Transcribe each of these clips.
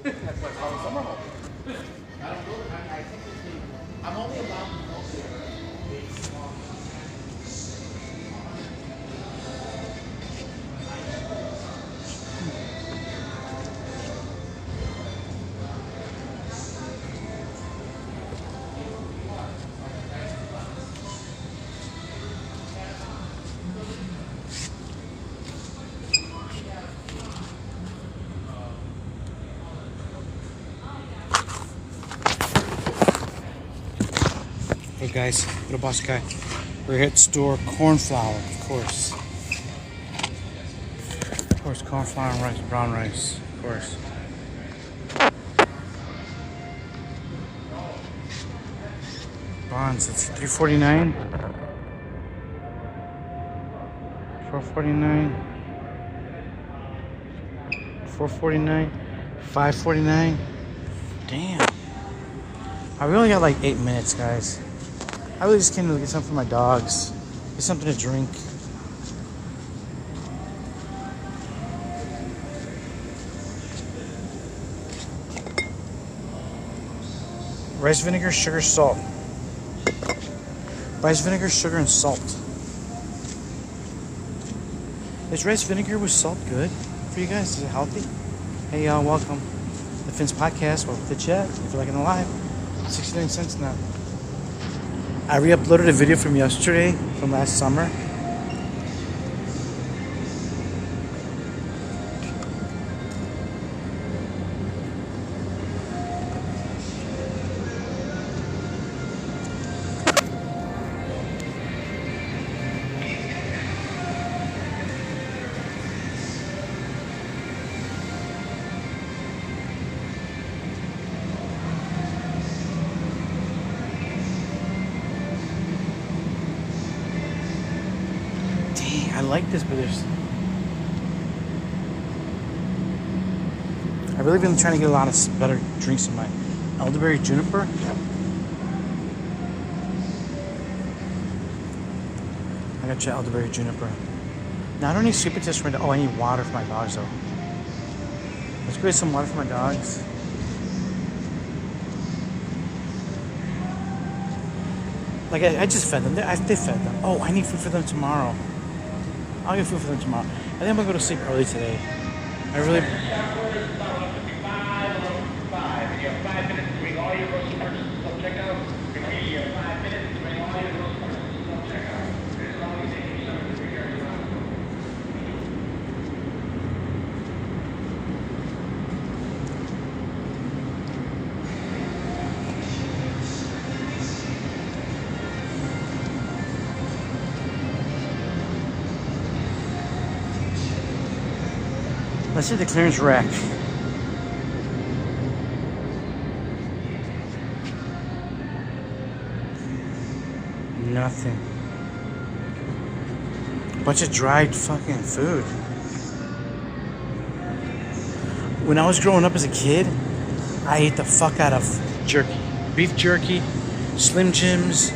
That's why it's called a summer home. I don't know. I think I'm only allowed to go there based on. Hey guys, little boss guy. We're here at store cornflour, of course. Of course, cornflour and rice, brown rice, of course. Bonds, it's $3.49. $4.49. $4.49. $5.49. Damn. I really got like 8 minutes, guys. I really just came to get something for my dogs. Get something to drink. Rice vinegar, sugar, salt. Rice vinegar, sugar, and salt. Is rice vinegar with salt good for you guys? Is it healthy? Hey y'all, welcome. The Finn's Podcast. Welcome to the chat. If you're liking the live, 69 cents now. I re-uploaded a video from yesterday, from last summer. I like this, but I've really been trying to get a lot of better drinks in my elderberry juniper. I got your elderberry juniper. Now I don't need sweet potatoes right now. Oh, I need water for my dogs though. Let's go get some water for my dogs. Like I just fed them. They fed them. Oh, I need food for them tomorrow. I'll get food for them tomorrow. I think I'm gonna go to sleep early today. I really. Let's see the clearance rack. Nothing. Bunch of dried fucking food. When I was growing up as a kid, I ate the fuck out of jerky. Beef jerky, Slim Jims,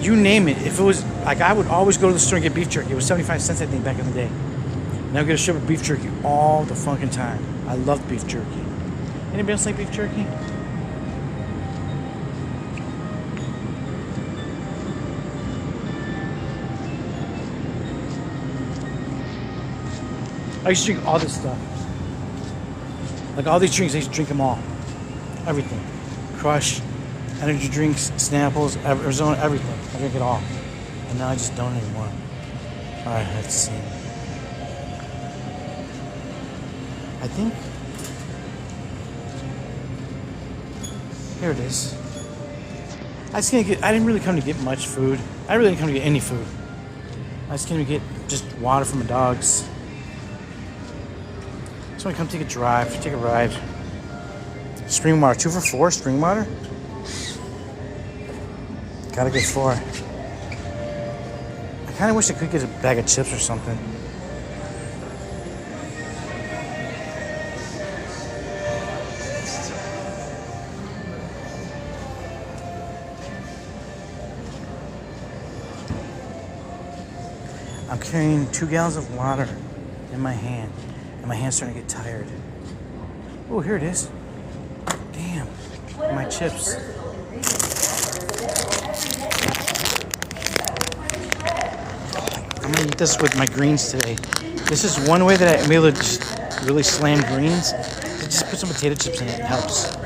you name it. If it was, like, I would always go to the store and get beef jerky. It was 75 cents, I think, back in the day. Now I get a ship of beef jerky all the fucking time. I love beef jerky. Anybody else like beef jerky? I used to drink all this stuff. Like all these drinks, I used to drink them all. Everything. Crush, energy drinks, Snapples, Arizona, everything. I drink it all. And now I just don't anymore. Alright, let's see. I think here it is. I didn't really come to get much food. I really didn't come to get any food. I just came to get just water for my dogs. Just want to come take a drive, take a ride. Spring water, 2 for $4, spring water. Gotta get 4. I kind of wish I could get a bag of chips or something. I'm carrying 2 gallons of water in my hand, and my hand's starting to get tired. Oh, here it is. Damn. My chips. I'm gonna eat this with my greens today. This is one way that I'm able to just really slam greens. Just put some potato chips in it. It helps.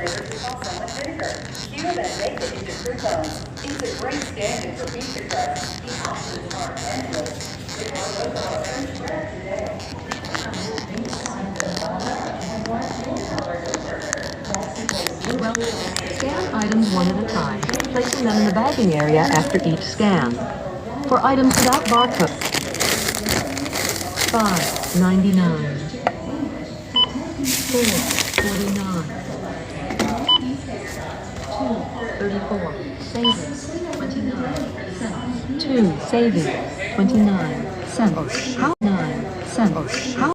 Scan items one at a time, placing them in the bagging area after each scan. For items without barcode, $5.99, $4.49, $2.34, savings 29 cents, 2 savings 29 cents, how 9 cents. How?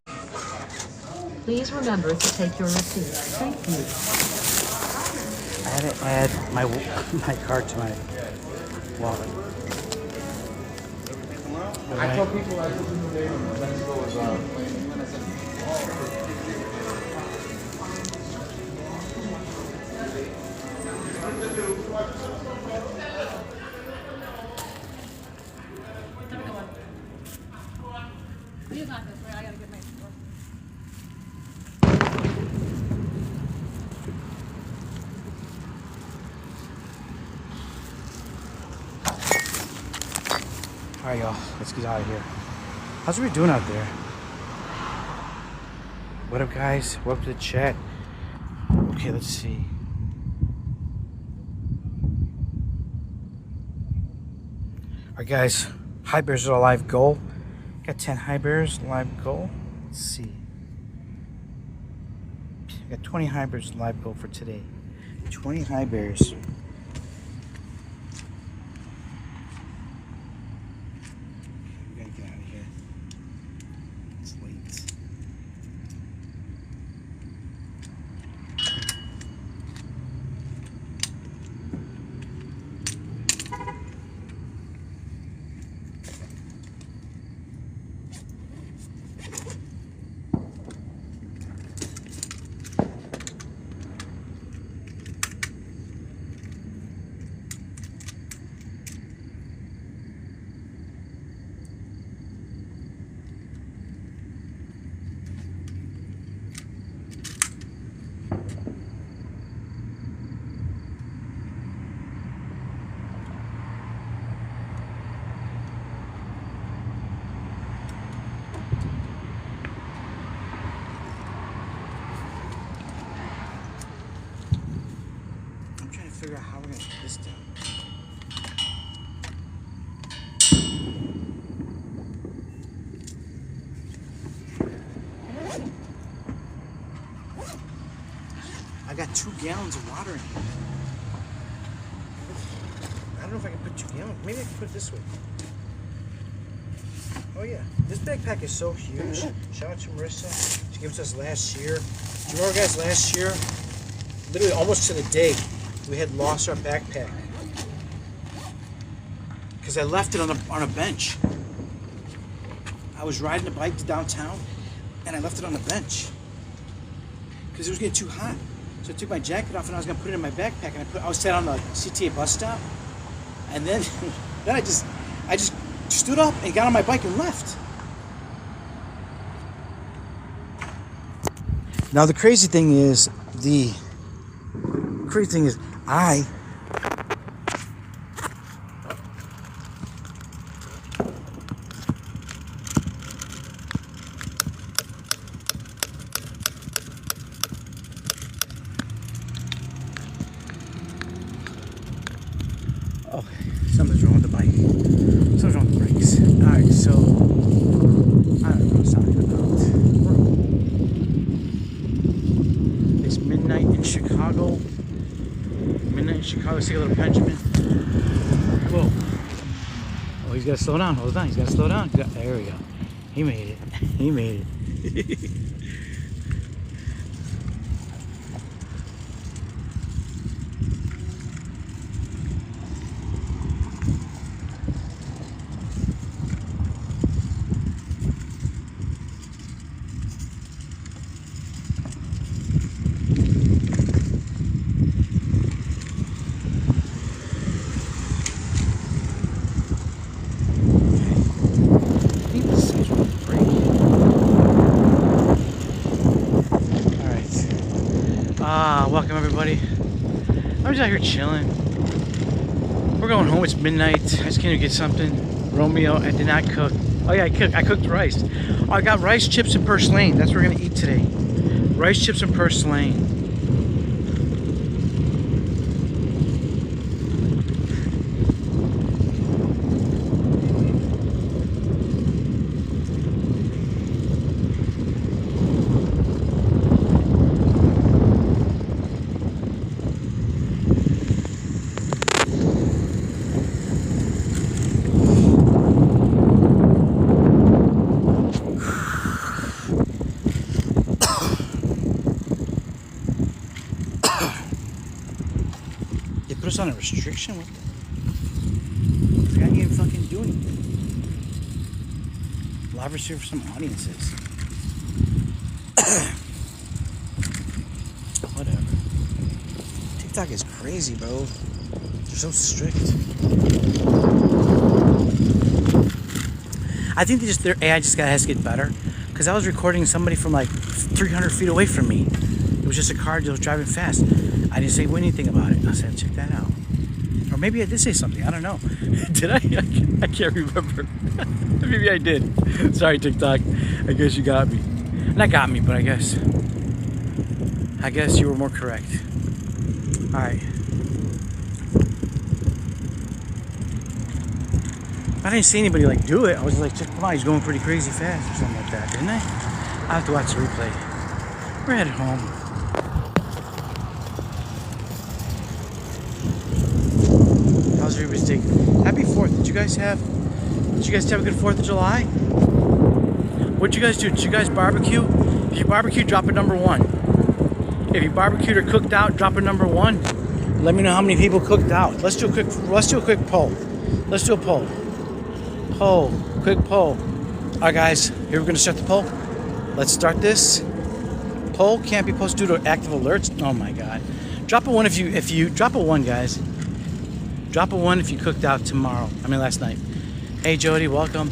Please remember to take your receipt. Thank you. I had to add my card to my wallet. I tell people I live in New Haven, Mexico is Alright, y'all, let's get out of here. How's we doing out there? What up, guys? Welcome to the chat. Okay, let's see. Alright, guys, high bears are a live goal. Got 10 high bears, live goal. Let's see. I got 20 high bears, live goal for today. 20 high bears. Figure out how we're gonna put this down. I got 2 gallons of water in here. I don't know if I can put 2 gallons. Maybe I can put it this way. Oh yeah, this backpack is so huge. Shout out to Marissa. She gave it to us last year. Do you remember, guys, last year? Literally almost to the day. We had lost our backpack because I left it on a bench. I was riding a bike to downtown and I left it on the bench because it was getting too hot. So I took my jacket off and I was gonna put it in my backpack, and I was sat on the CTA bus stop, and then I just stood up and got on my bike and left. Now the crazy thing is I something's wrong with the bike. Something's wrong with the brakes. Alright, so I don't know what I was talking about. It's midnight in Chicago. Let's take a little Benjamin. Whoa. Oh, he's got to slow down. Hold on. He's got to slow down. There we go. He made it. He made it. Welcome everybody. I'm just out here chilling. We're going home. It's midnight. I just came to get something. Romeo, I did not cook. Oh yeah, I cooked rice. Oh, I got rice, chips, and purslane. That's what we're gonna eat today. Rice, chips, and purslane. Put us on a restriction? What the? I can't even fucking do anything. Live receive for some audiences. Whatever. TikTok is crazy, bro. They're so strict. I think their AI has to get better. Because I was recording somebody from like 300 feet away from me. It was just a car that was driving fast. I didn't say anything about it. I said, check that out. Or maybe I did say something. I don't know. Did I? I can't remember. Maybe I did. Sorry, TikTok. I guess you got me. Not got me, but I guess you were more correct. All right. I didn't see anybody like do it. I was like, check him out. He's going pretty crazy fast or something like that, didn't I? I'll have to watch the replay. We're headed home. How's everybody's day? Happy 4th. Did you guys have a good 4th of July? What'd you guys do? Did you guys barbecue? If you barbecue, drop a number 1. If you barbecued or cooked out, drop a number 1. Let me know how many people cooked out. Let's do a quick poll. Let's do a poll. Quick poll. Alright guys, here we're gonna start the poll. Let's start this. Poll can't be posted due to active alerts. Oh my god. Drop a 1 if you drop a 1, guys. Drop a 1 if you cooked out last night. Hey Jody, welcome.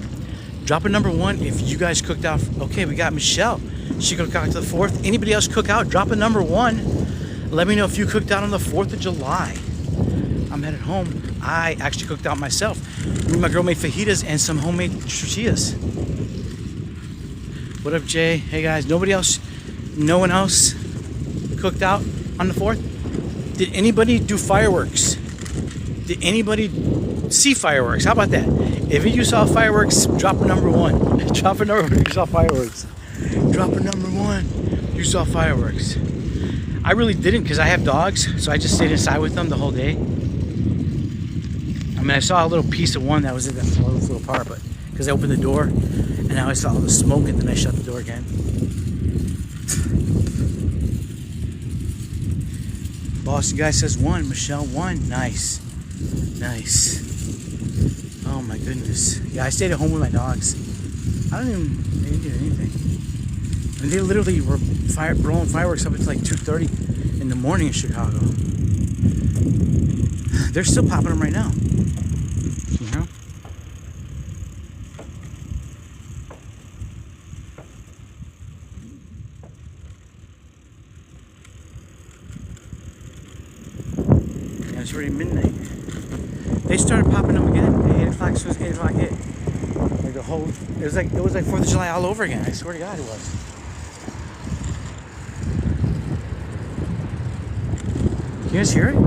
Drop a number 1 if you guys cooked out. Okay, we got Michelle. She cooked out to the 4th. Anybody else cook out? Drop a number 1. Let me know if you cooked out on the 4th of July. I'm headed home. I actually cooked out myself. Me and my girl made fajitas and some homemade tortillas. What up, Jay? Hey guys, no one else cooked out on the 4th? Did anybody do fireworks? Did anybody see fireworks? How about that? If you saw fireworks, drop a number 1. Drop a number 1 if you saw fireworks. Drop a number 1 you saw fireworks. I really didn't because I have dogs, so I just stayed inside with them the whole day. I mean, I saw a little piece of one that was in that little part, but because I opened the door and now I saw all the smoke and then I shut the door again. Boston guy says 1. Michelle 1. Nice. Oh my goodness. Yeah, I stayed at home with my dogs. They didn't do anything. I mean, they literally were blowing fireworks up until like 2:30 in the morning in Chicago. They're still popping them right now. You know? Yeah, it's already midnight. They started popping them again at 8 o'clock, so it was 8 o'clock hit. Like it was like 4th of July all over again. I swear to God it was. You guys hear it?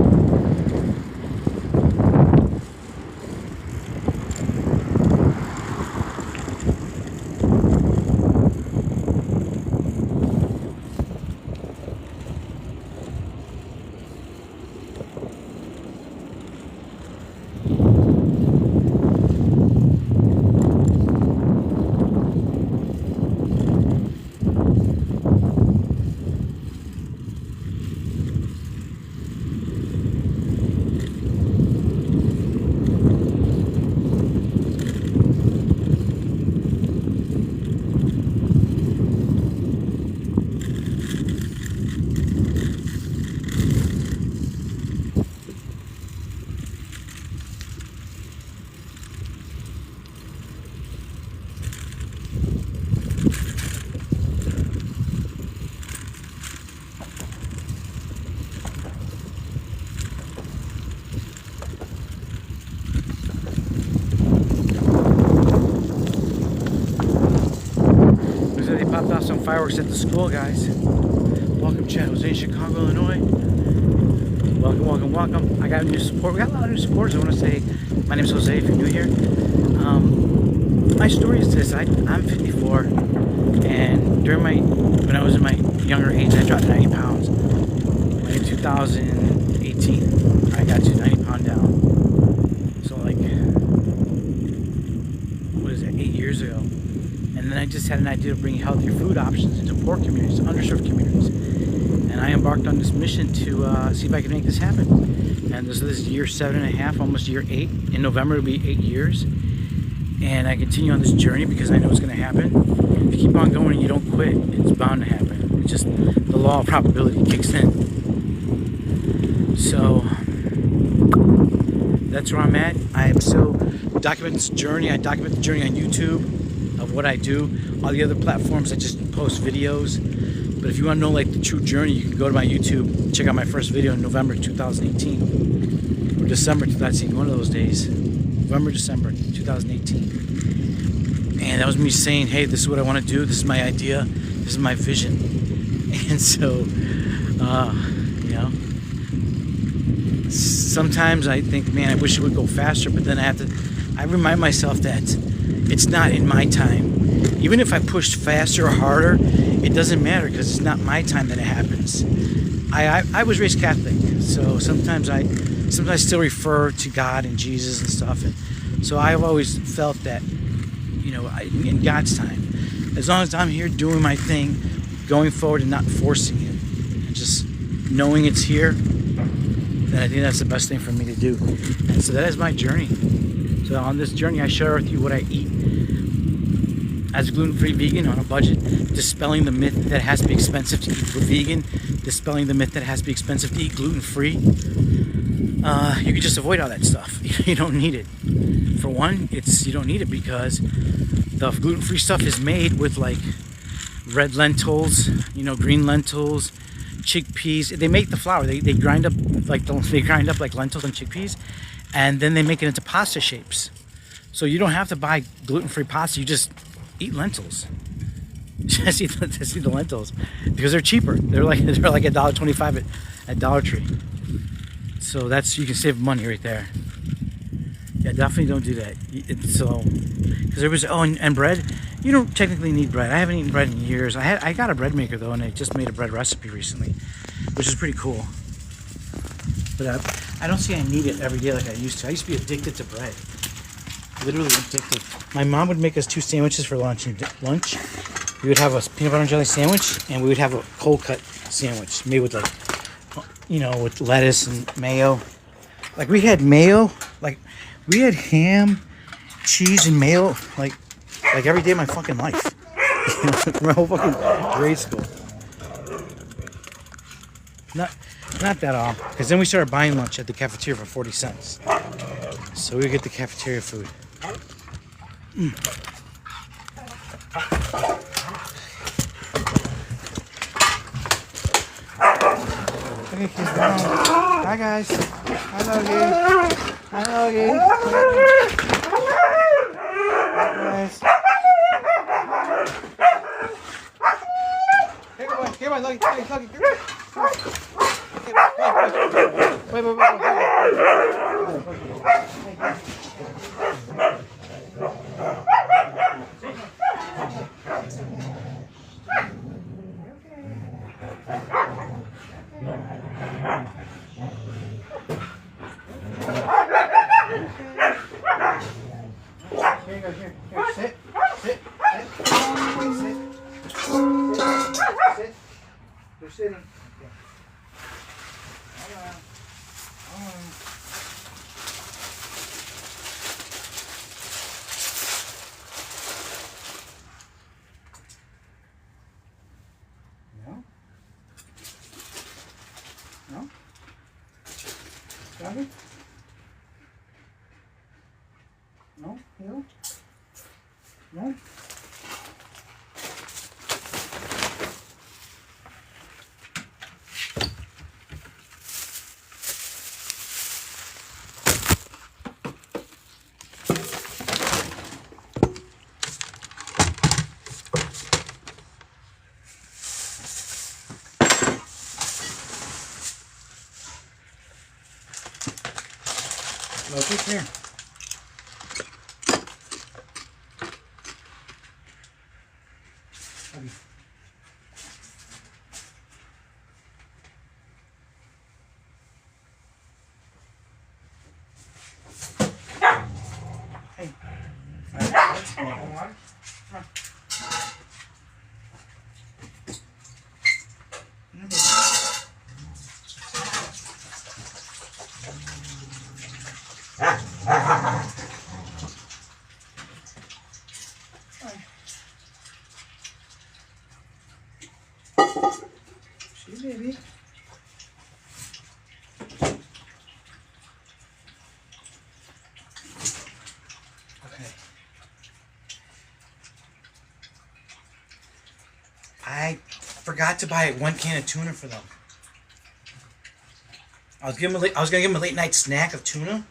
fireworks at the school, guys. Welcome, Chad Jose in Chicago, Illinois. Welcome, welcome, welcome. I got new support. We got a lot of new supporters. I want to say my name is Jose if you're new here. My story is this. I'm 54, and when I was in my younger age, I dropped 90 pounds. And in 2018, I got to 90 pound down. So like, what is it, 8 years ago. And then I just had an idea of bringing healthier food options into poor communities, underserved communities. And I embarked on this mission to see if I could make this happen. And this is year 7.5, almost year 8. In November it'll be 8 years. And I continue on this journey because I know it's going to happen. If you keep on going and you don't quit, it's bound to happen. It's just the law of probability kicks in. So that's where I'm at. I am still documenting this journey. I document the journey on YouTube of what I do. All the other platforms I just post videos. But if you want to know like the true journey, you can go to my YouTube, check out my first video in November 2018 or December 2018, one of those days. November, December 2018. And that was me saying, hey, this is what I want to do. This is my idea. This is my vision. And so, you know, sometimes I think, man, I wish it would go faster, but then I remind myself that it's not in my time. Even if I pushed faster or harder, it doesn't matter because it's not my time that it happens. I was raised Catholic, so sometimes I still refer to God and Jesus and stuff, and so I've always felt that, you know, in God's time, as long as I'm here doing my thing, going forward and not forcing it, and just knowing it's here, then I think that's the best thing for me to do. And so that is my journey. So on this journey, I share with you what I eat as a gluten-free vegan on a budget, dispelling the myth that it has to be expensive to eat vegan, dispelling the myth that it has to be expensive to eat gluten-free. You can just avoid all that stuff. You don't need it. For one, you don't need it because the gluten-free stuff is made with like red lentils, you know, green lentils, chickpeas. They make the flour. They grind up like lentils and chickpeas, and then they make it into pasta shapes. So you don't have to buy gluten-free pasta. You just eat lentils. Just eat the lentils because they're cheaper. They're like $1.25 at Dollar Tree. So you can save money right there. Yeah, definitely don't do that. Because there was and bread. You don't technically need bread. I haven't eaten bread in years. I got a bread maker though, and I just made a bread recipe recently, which is pretty cool. But I don't see I need it every day like I used to. I used to be addicted to bread. Literally addicted. My mom would make us 2 sandwiches for lunch. We would have a peanut butter and jelly sandwich, and we would have a cold cut sandwich made with like, you know, with lettuce and mayo. Like we had mayo, like we had ham, cheese, and mayo, like every day of my fucking life. My whole fucking grade school. Not that all, because then we started buying lunch at the cafeteria for 40 cents. So we would get the cafeteria food. Okay, kids down. Hi guys. I love you. I love you. Hi guys. Here, boy. Here, boy. Look, wait. Here, sit. You're sitting. Okay. No? Got it? No? No? No? Loki, here. Hey. Let's go. Come on. See, baby. Okay. I forgot to buy 1 can of tuna for them. I was gonna give them a late night snack of tuna,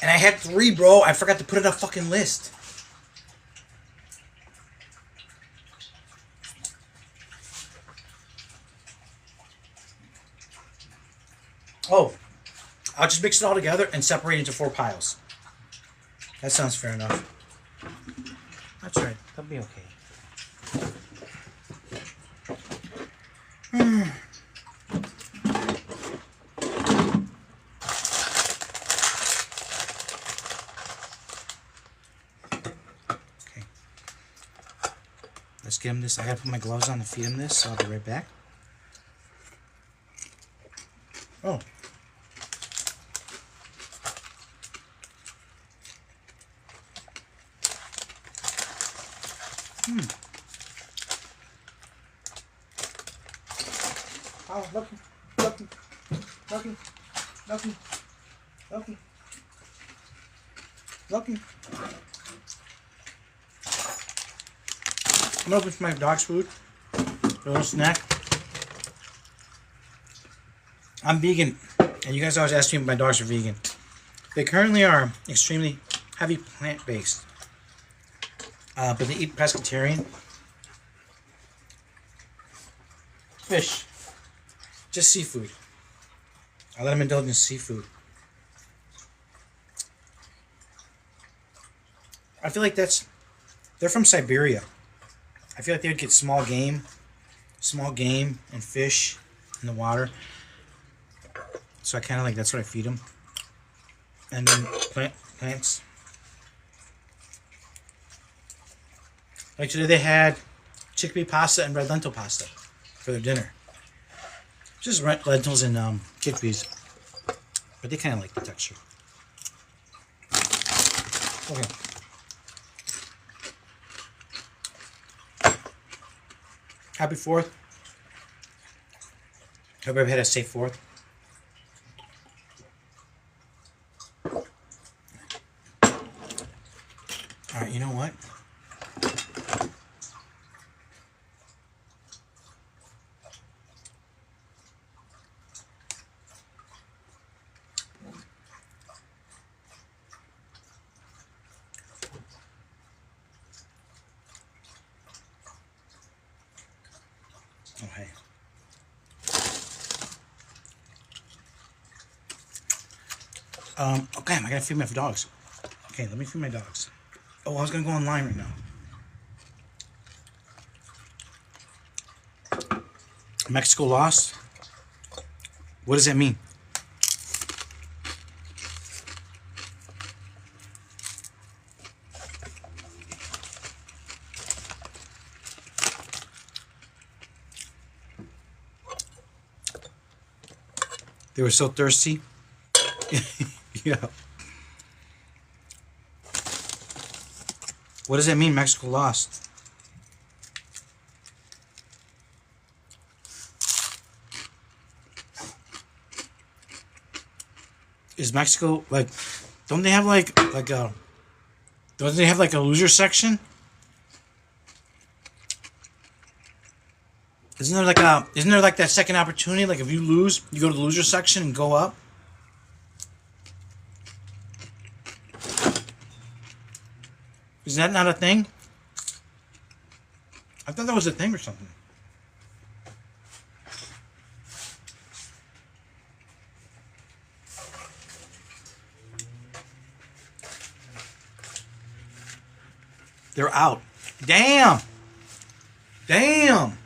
and I had 3, bro. I forgot to put it on a fucking list. Oh, I'll just mix it all together and separate it into 4 piles. That sounds fair enough. That's right. That'll be okay. Okay. Let's get him this. I gotta put my gloves on to feed him this, so I'll be right back. Oh. Oh, Loki, Loki, Loki, Loki, Loki, Loki. I'm gonna open my dog's food. A little snack. I'm vegan, and you guys always ask me if my dogs are vegan. They currently are extremely heavy plant-based, but they eat pescatarian. Fish. Just seafood. I let them indulge in seafood. I feel like they're from Siberia. I feel like they would get small game and fish in the water. So I kind of like, that's what I feed them. And then plants. Like today they had chickpea pasta and red lentil pasta for their dinner. Just lentils and chickpeas. But they kind of like the texture. Okay. Happy 4th. Hope everybody had a safe 4th. Alright, you know what? Okay. Okay, I gotta feed my dogs. Okay, let me feed my dogs. Oh, I was gonna go online right now. Mexico lost? What does that mean? They were so thirsty. Yeah. What does that mean, Mexico lost? Is Mexico like? Don't they have like a? Don't they have like a loser section? Isn't there like that second opportunity? Like if you lose, you go to the loser section and go up. Is that not a thing? I thought that was a thing or something. They're out. Damn. Damn.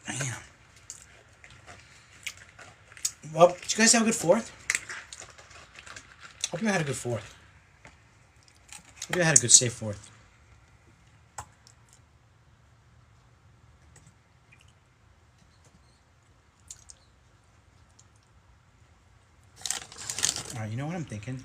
Damn. Well, did you guys have a good 4th? Hope you had a good 4th. Hope you had a good safe 4th. Alright, you know what I'm thinking?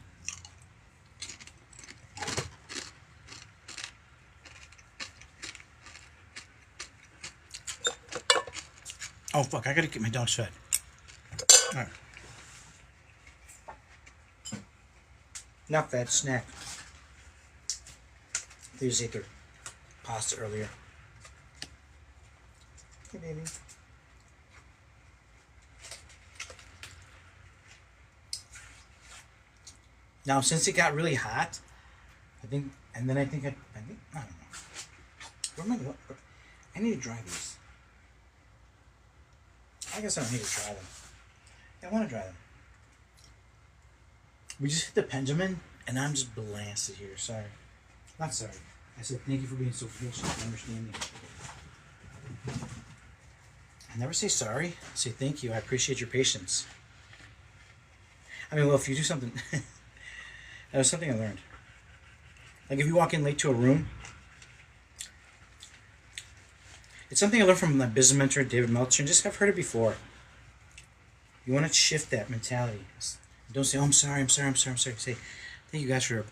Oh fuck, I gotta get my dogs fed. Alright. Not fed, snack. They just ate their pasta earlier. Hey baby. Now since it got really hot, I think I don't know. Where am I going? I need to dry these. I guess I don't need to dry them. Yeah, I want to dry them. We just hit the pendulum, and I'm just blasted here. Sorry. Not sorry. I said thank you for being so patient and understanding. I never say sorry. I say thank you. I appreciate your patience. I mean, well, if you do something... That was something I learned. Like if you walk in late to a room... It's something I learned from my business mentor, David Meltzer, and just have heard it before. You want to shift that mentality. Don't say, oh, I'm sorry. Say, thank you guys for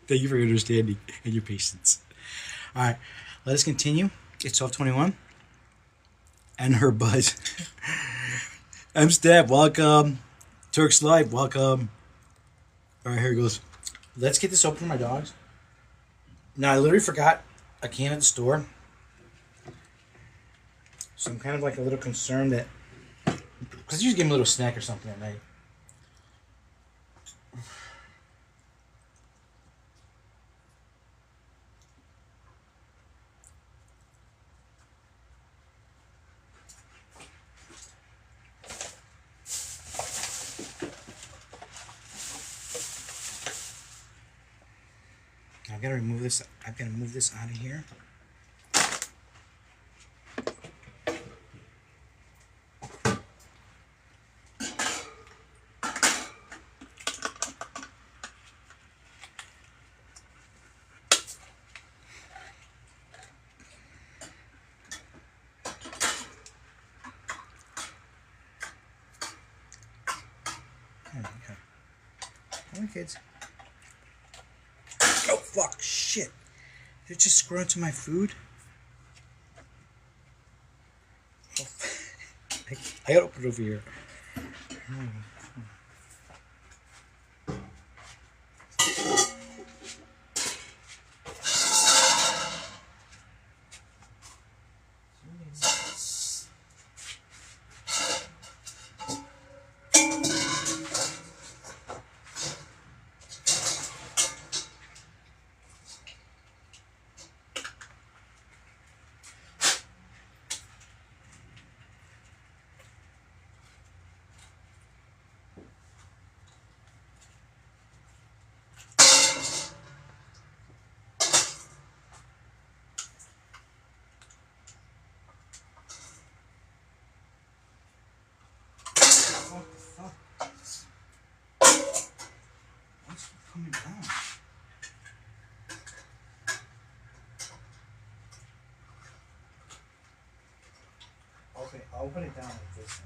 thank you for your understanding and your patience. All right, let us continue. It's 12:21. And her buzz. I'm Steph. Welcome. Turks Life. Welcome. All right, here it goes. Let's get this open for my dogs. Now, I literally forgot a can at the store. So I'm kind of like a little concerned that... Because you just give them a little snack or something at night. I've got to remove this. I've got to move this out of here. Okay. Come on, kids. Oh, fuck, shit. Did it just screw into my food? Oh, I gotta open it over here. What the fuck? What's coming down? Okay, I'll put it down like this.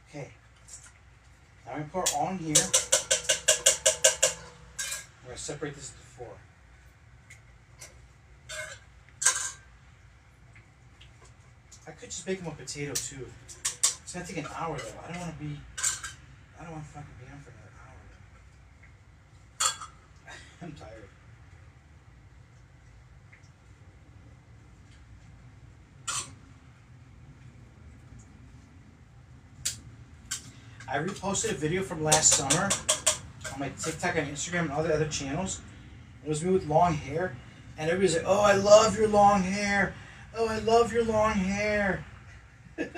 Okay. Now I'm gonna pour it all in here. We're gonna separate this into 4. I could just make them with potato too. It's gonna take an hour though. I don't wanna fucking be on for another hour. I'm tired. I reposted a video from last summer on my TikTok and Instagram and all the other channels. It was me with long hair, and everybody's like, "Oh, I love your long hair. Oh, I love your long hair." I'm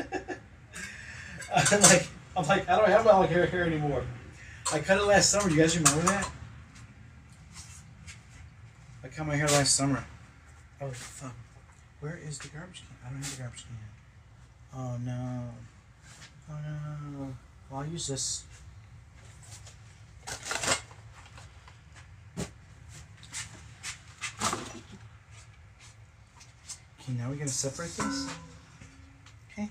like, I don't have my long hair anymore. I cut it last summer. You guys remember that? I cut my hair last summer. Oh fuck! Where is the garbage can? I don't have the garbage can. Oh no! Oh no! Well, I'll use this. Okay, now we're gonna separate this. Okay.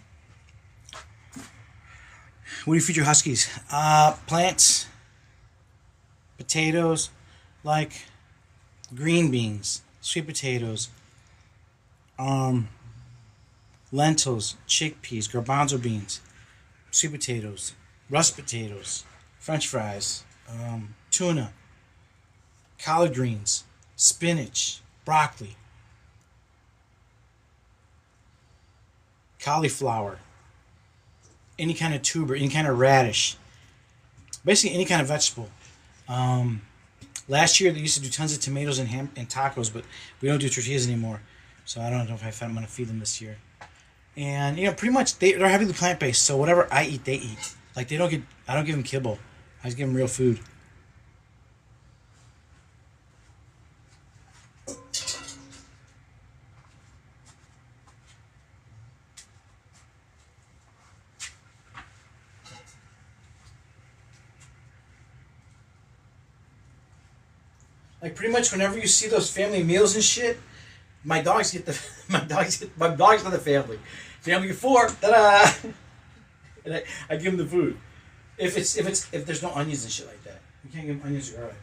What do you feed your huskies? Plants, potatoes, like green beans, sweet potatoes, lentils, chickpeas, garbanzo beans, sweet potatoes, rust potatoes, French fries, tuna, collard greens, spinach, broccoli, cauliflower, any kind of tuber, any kind of radish, basically any kind of vegetable. Last year they used to do tons of tomatoes and ham and tacos, but we don't do tortillas anymore, so I don't know if I'm going to feed them this year. And pretty much they're heavily plant-based, so whatever I eat, they eat. Like I don't give them kibble. I just give them real food. Like pretty much whenever you see those family meals and shit, my dogs get the my dogs are the family. Family of 4, ta-da! And I give them the food. If there's no onions and shit like that, you can't give them onions or garlic.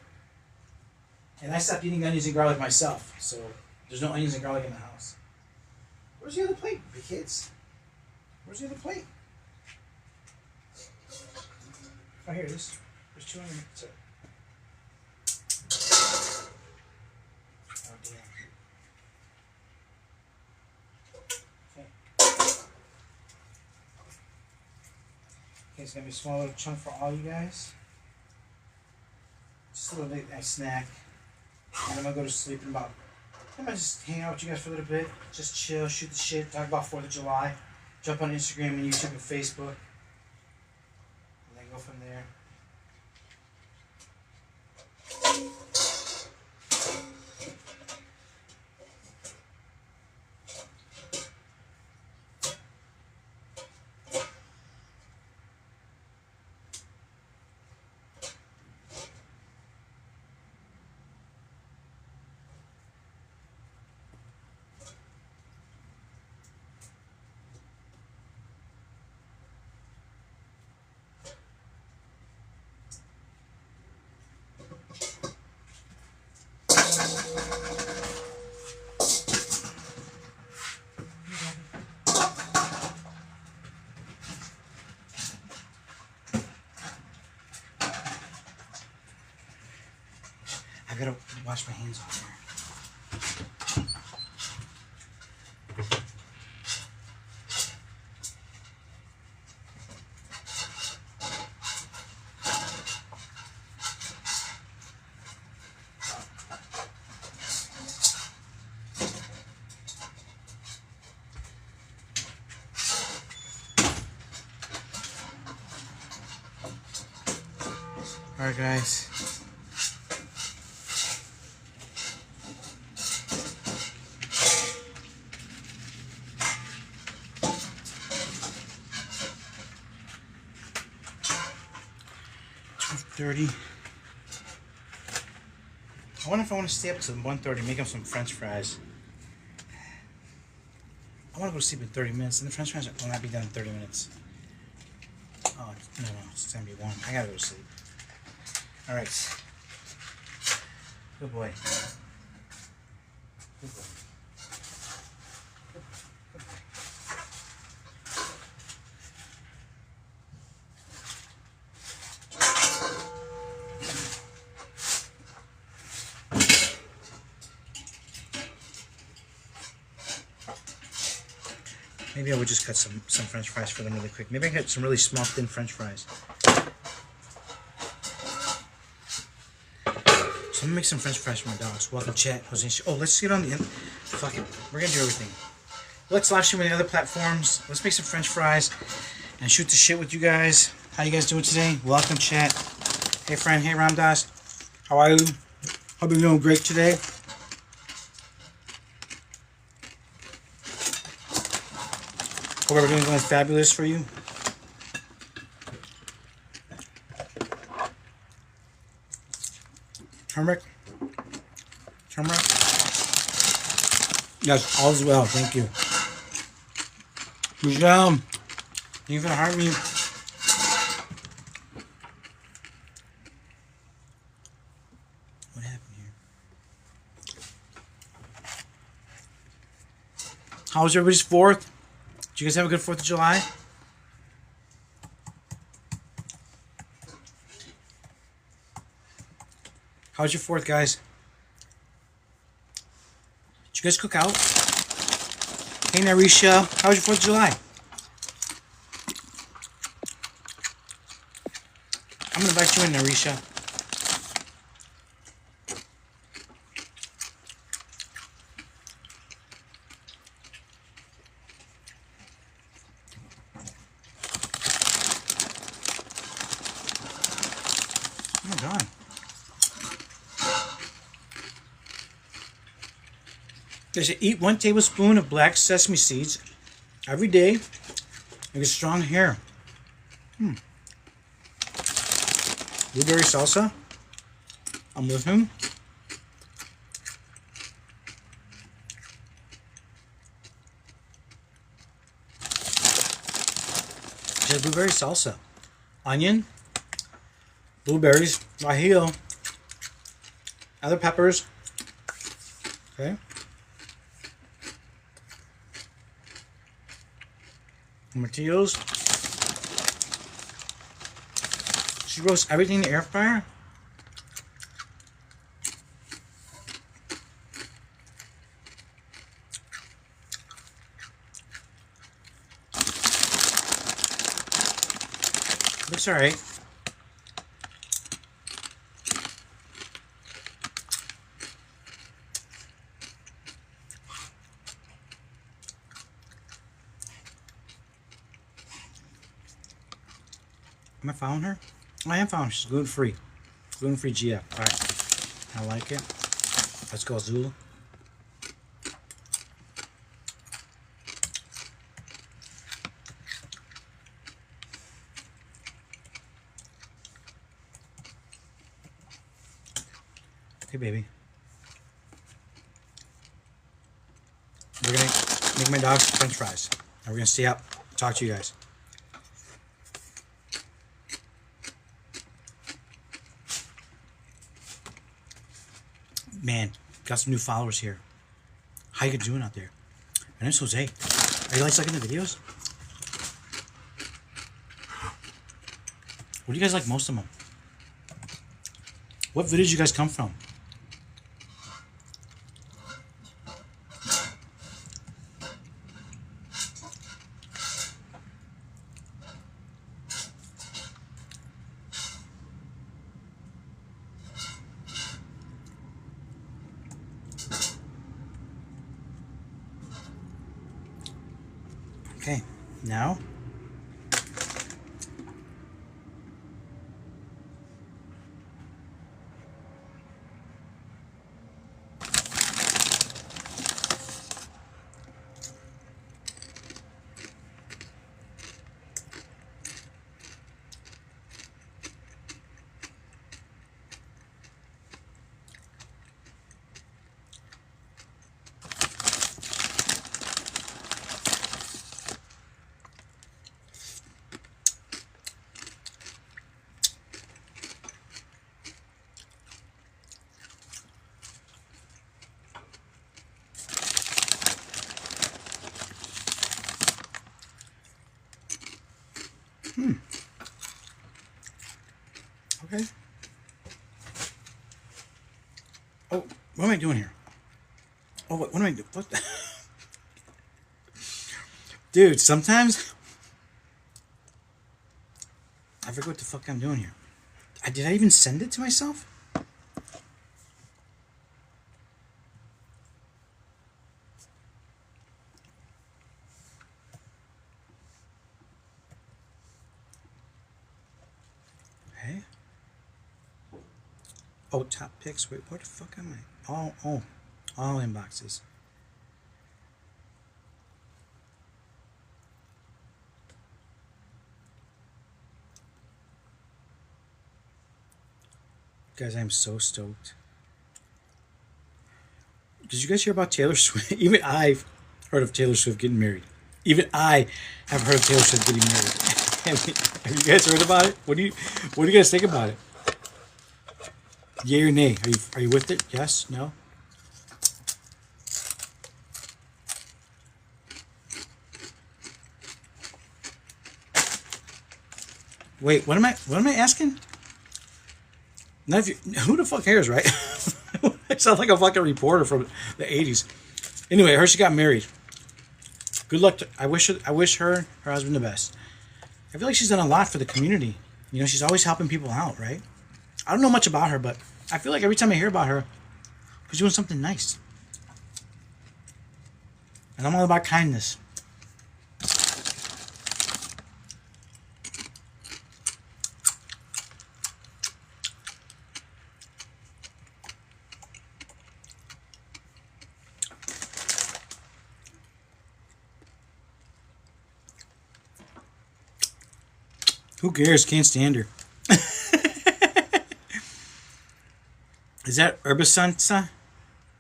And I stopped eating onions and garlic myself, so there's no onions and garlic in the house. Where's the other plate, big kids? Where's the other plate? Oh, here it is. There's 2 onions. Sorry. Oh, damn. Okay, it's gonna be a small little chunk for all you guys. Just a little bit, nice snack. And I'm gonna go to sleep in about. I'm gonna just hang out with you guys for a little bit. Just chill, shoot the shit, talk about 4th of July. Jump on Instagram and YouTube and Facebook. And then go from there. I gotta wash my hands off here. Alright guys. $12:30. I wonder if I want to stay up till 1:30 and make up some French fries. I want to go to sleep in 30 minutes, and the French fries will not be done in 30 minutes. Oh, no, it's gonna be warm. I gotta go to sleep. Alright. Good boy. Good boy. Maybe I would just cut some french fries for them really quick. Maybe I can get some really small, thin french fries. So I'm gonna make some french fries for my dogs. Welcome, chat. Jose. Oh, let's get on the... Fuck it. We're gonna do everything. Let's live stream on the other platforms. Let's make some french fries and shoot the shit with you guys. How you guys doing today? Welcome, chat. Hey, friend. Hey, Ramdas. How are you? Hope you're doing great today. Hope everything's going fabulous for you. Turmeric? Turmeric? Yes, all is well. Thank you. Michelle, thank you for the heart me. What happened here? How was everybody's 4th? Did you guys have a good 4th of July? How was your 4th, guys? Did you guys cook out? Hey, Narisha. How was your 4th of July? I'm going to invite you in, Narisha. Oh, my God. They say eat 1 tablespoon of black sesame seeds every day and get strong hair. Blueberry salsa. I'm with him. Just blueberry salsa. Onion. Blueberries. Guajillo. Other peppers. Okay. Tomatillos. She roasts everything in the air fryer. Looks alright. Am I following her? I am following her. She's gluten-free. Gluten-free GF. Alright. I like it. Let's go, Zulu. Hey, baby. We're gonna make my dogs french fries. And we're gonna stay up. Talk to you guys. Man, got some new followers here. How you doing out there? My name's Jose. Are you guys liking the videos? What do you guys like most of them? What videos you guys come from? Okay, now Okay. Oh, what am I doing here? Oh, what am I doing? What the? Dude, sometimes I forget what the fuck I'm doing here. Did I even send it to myself? Hey. Oh, top picks. Wait, where the fuck am I? All inboxes. Guys, I'm so stoked. Did you guys hear about Taylor Swift? Even I've heard of Taylor Swift getting married. Even I have heard of Taylor Swift getting married. Have you guys heard about it? What do you guys think about it? Yay or nay? Are you with it? Yes? No? Wait, what am I asking? None of you, who the fuck cares, right? I sound like a fucking reporter from the 80s. Anyway, I heard she got married. Good luck to, I wish her and her husband the best. I feel like she's done a lot for the community. You know, she's always helping people out, right? I don't know much about her, but I feel like every time I hear about her, she's doing something nice. And I'm all about kindness. Who cares? Can't stand her. Is that herbacensa?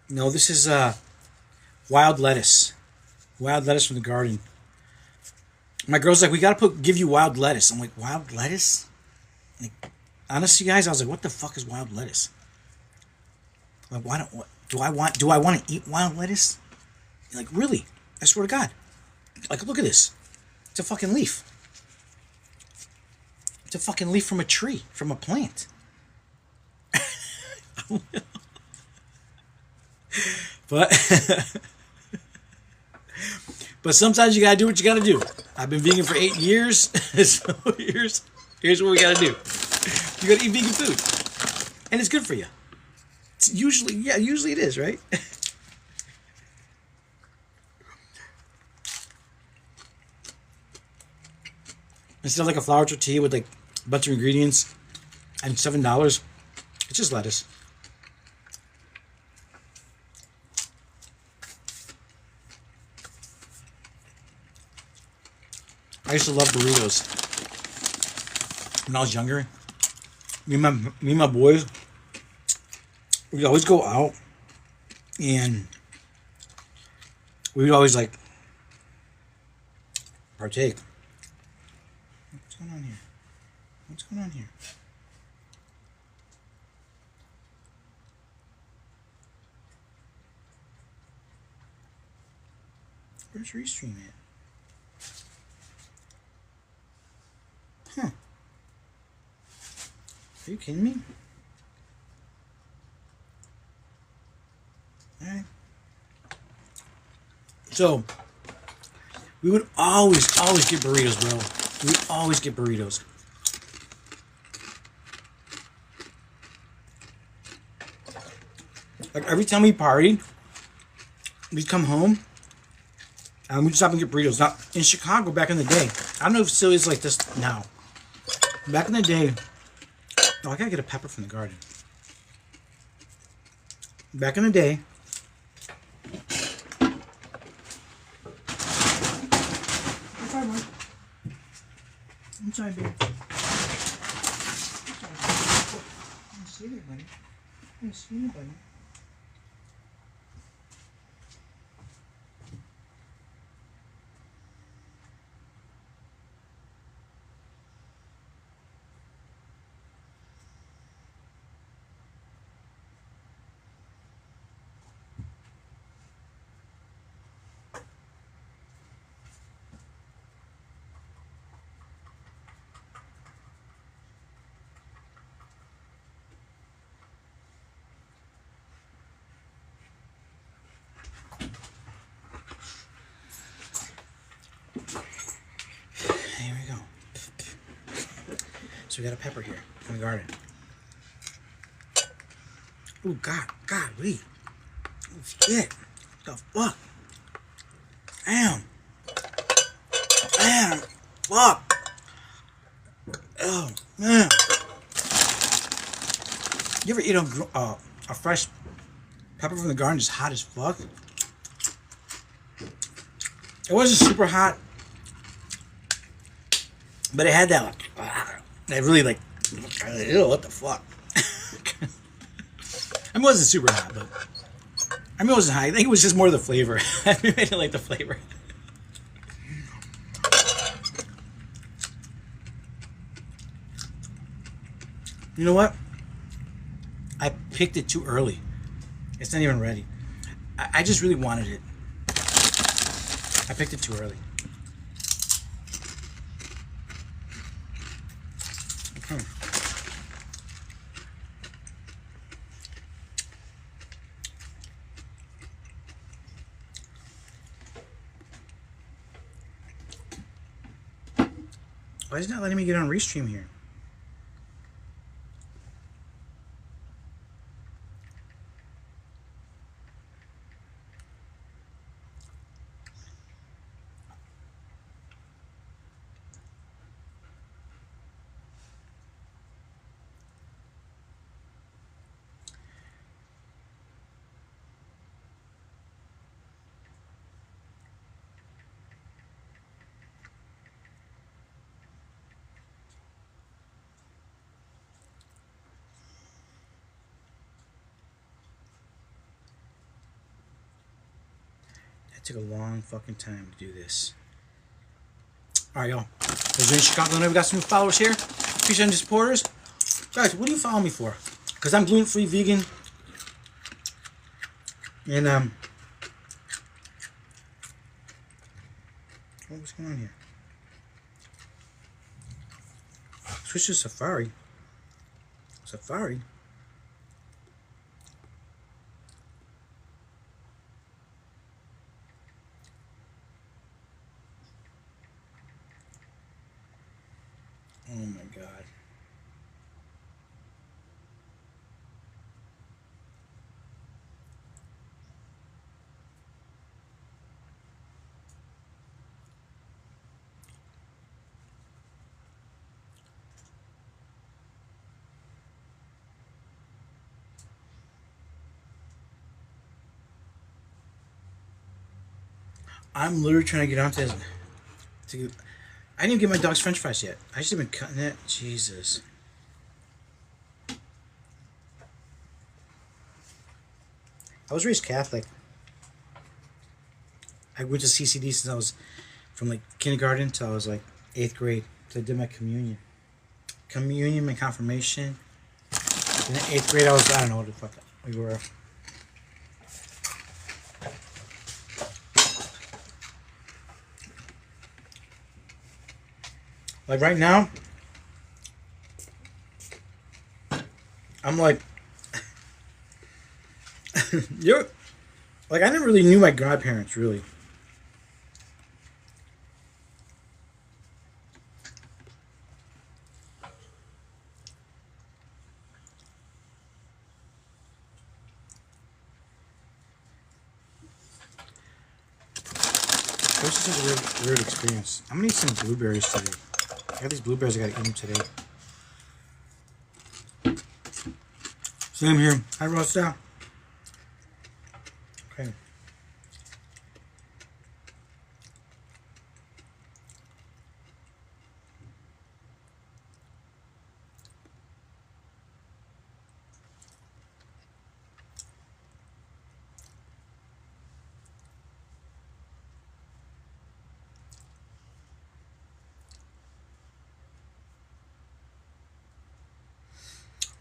No, this is wild lettuce. Wild lettuce from the garden. My girl's like, we gotta give you wild lettuce. I'm like, wild lettuce? Like, honestly, guys, I was like, what the fuck is wild lettuce? Like, do I want to eat wild lettuce? Like, really? I swear to God. Like, look at this. It's a fucking leaf. It's a fucking leaf from a tree, from a plant. But but sometimes you gotta do what you gotta do. I've been vegan for 8 years, so here's what we gotta do. You gotta eat vegan food, and it's good for you. It's usually it is, right? Instead of like a flour tortilla with like a bunch of ingredients and $7, it's just lettuce. I used to love burritos when I was younger. Me and my boys, we'd always go out and we'd always like partake. What's going on here? What's going on here? Where's Restream at? Huh. Are you kidding me? Alright. So, we would always get burritos, bro. We would always get burritos. Like, every time we partied, we'd come home, and we'd stop and get burritos. Now, in Chicago, back in the day, I don't know if it still is like this now. Back in the day, oh, I gotta get a pepper from the garden. Back in the day, I'm sorry, babe. I didn't see anybody. I didn't see anybody. here we go. So we got a pepper here from the garden. Oh God, wait. Oh shit. What the fuck? Damn. Fuck. Oh man. You ever eat a fresh pepper from the garden just hot as fuck? It wasn't super hot, but it had that really like, ew, what the fuck? I mean, it wasn't super hot, but I mean, it wasn't hot. I think it was just more the flavor. I made it like the flavor. You know what? I picked it too early. It's not even ready. I just really wanted it. I picked it too early. Okay. Why is it not letting me get on Restream here? It took a long fucking time to do this. Alright, y'all. We're in Chicago. We got some new followers here. Appreciate the supporters. Guys, what do you follow me for? Because I'm gluten-free, vegan. And, what's going on here? Switch to Safari. Safari? Oh my God. I'm literally trying to get onto this. I didn't even get my dog's French fries yet. I should have been cutting it. Jesus. I was raised Catholic. I went to CCD since I was from like kindergarten till I was like 8th grade. So I did my communion. My confirmation. In 8th grade I was, I don't know what the fuck we were. Like right now, I'm like, like I never really knew my godparents really. It was just a weird experience. I'm gonna eat some blueberries today. I got these blueberries, I gotta eat them today. Same here. Hi, Rosta. Okay.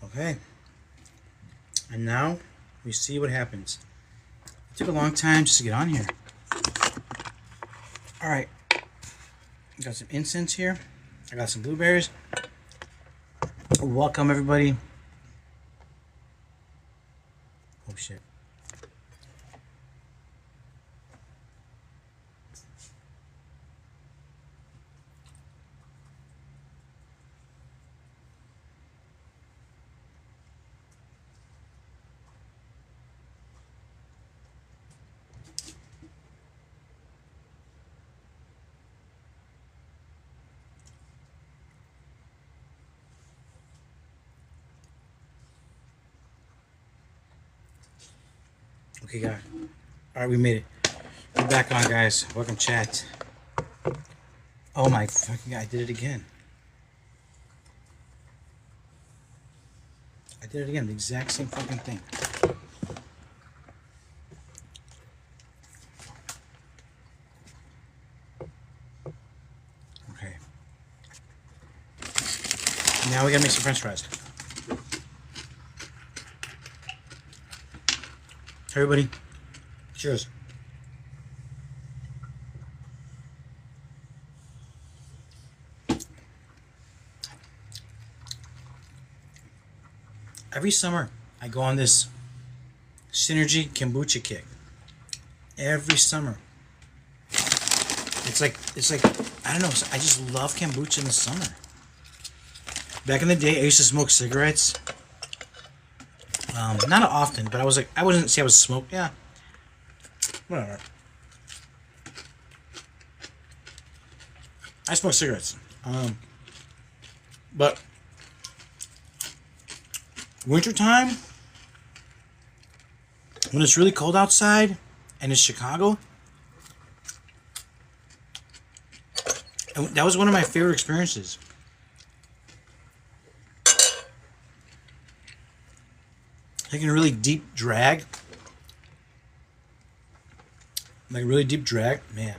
Okay. And now we see what happens. It took a long time just to get on here. Alright. Got some incense here. I got some blueberries. Welcome everybody. Oh shit. Okay, guys. All right, we made it. We're back on, guys. Welcome, chat. Oh my fucking god, I did it again. I did it again, the exact same fucking thing. Okay. Now we gotta make some french fries. Everybody, cheers. Every summer, I go on this Synergy kombucha kick. Every summer. It's like, I don't know, I just love kombucha in the summer. Back in the day, I used to smoke cigarettes. Not often, but I wouldn't say I was smoke. Yeah. Whatever. I smoke cigarettes. But wintertime, when it's really cold outside, and it's Chicago, and that was one of my favorite experiences. Taking a really deep drag. Like a really deep drag, man.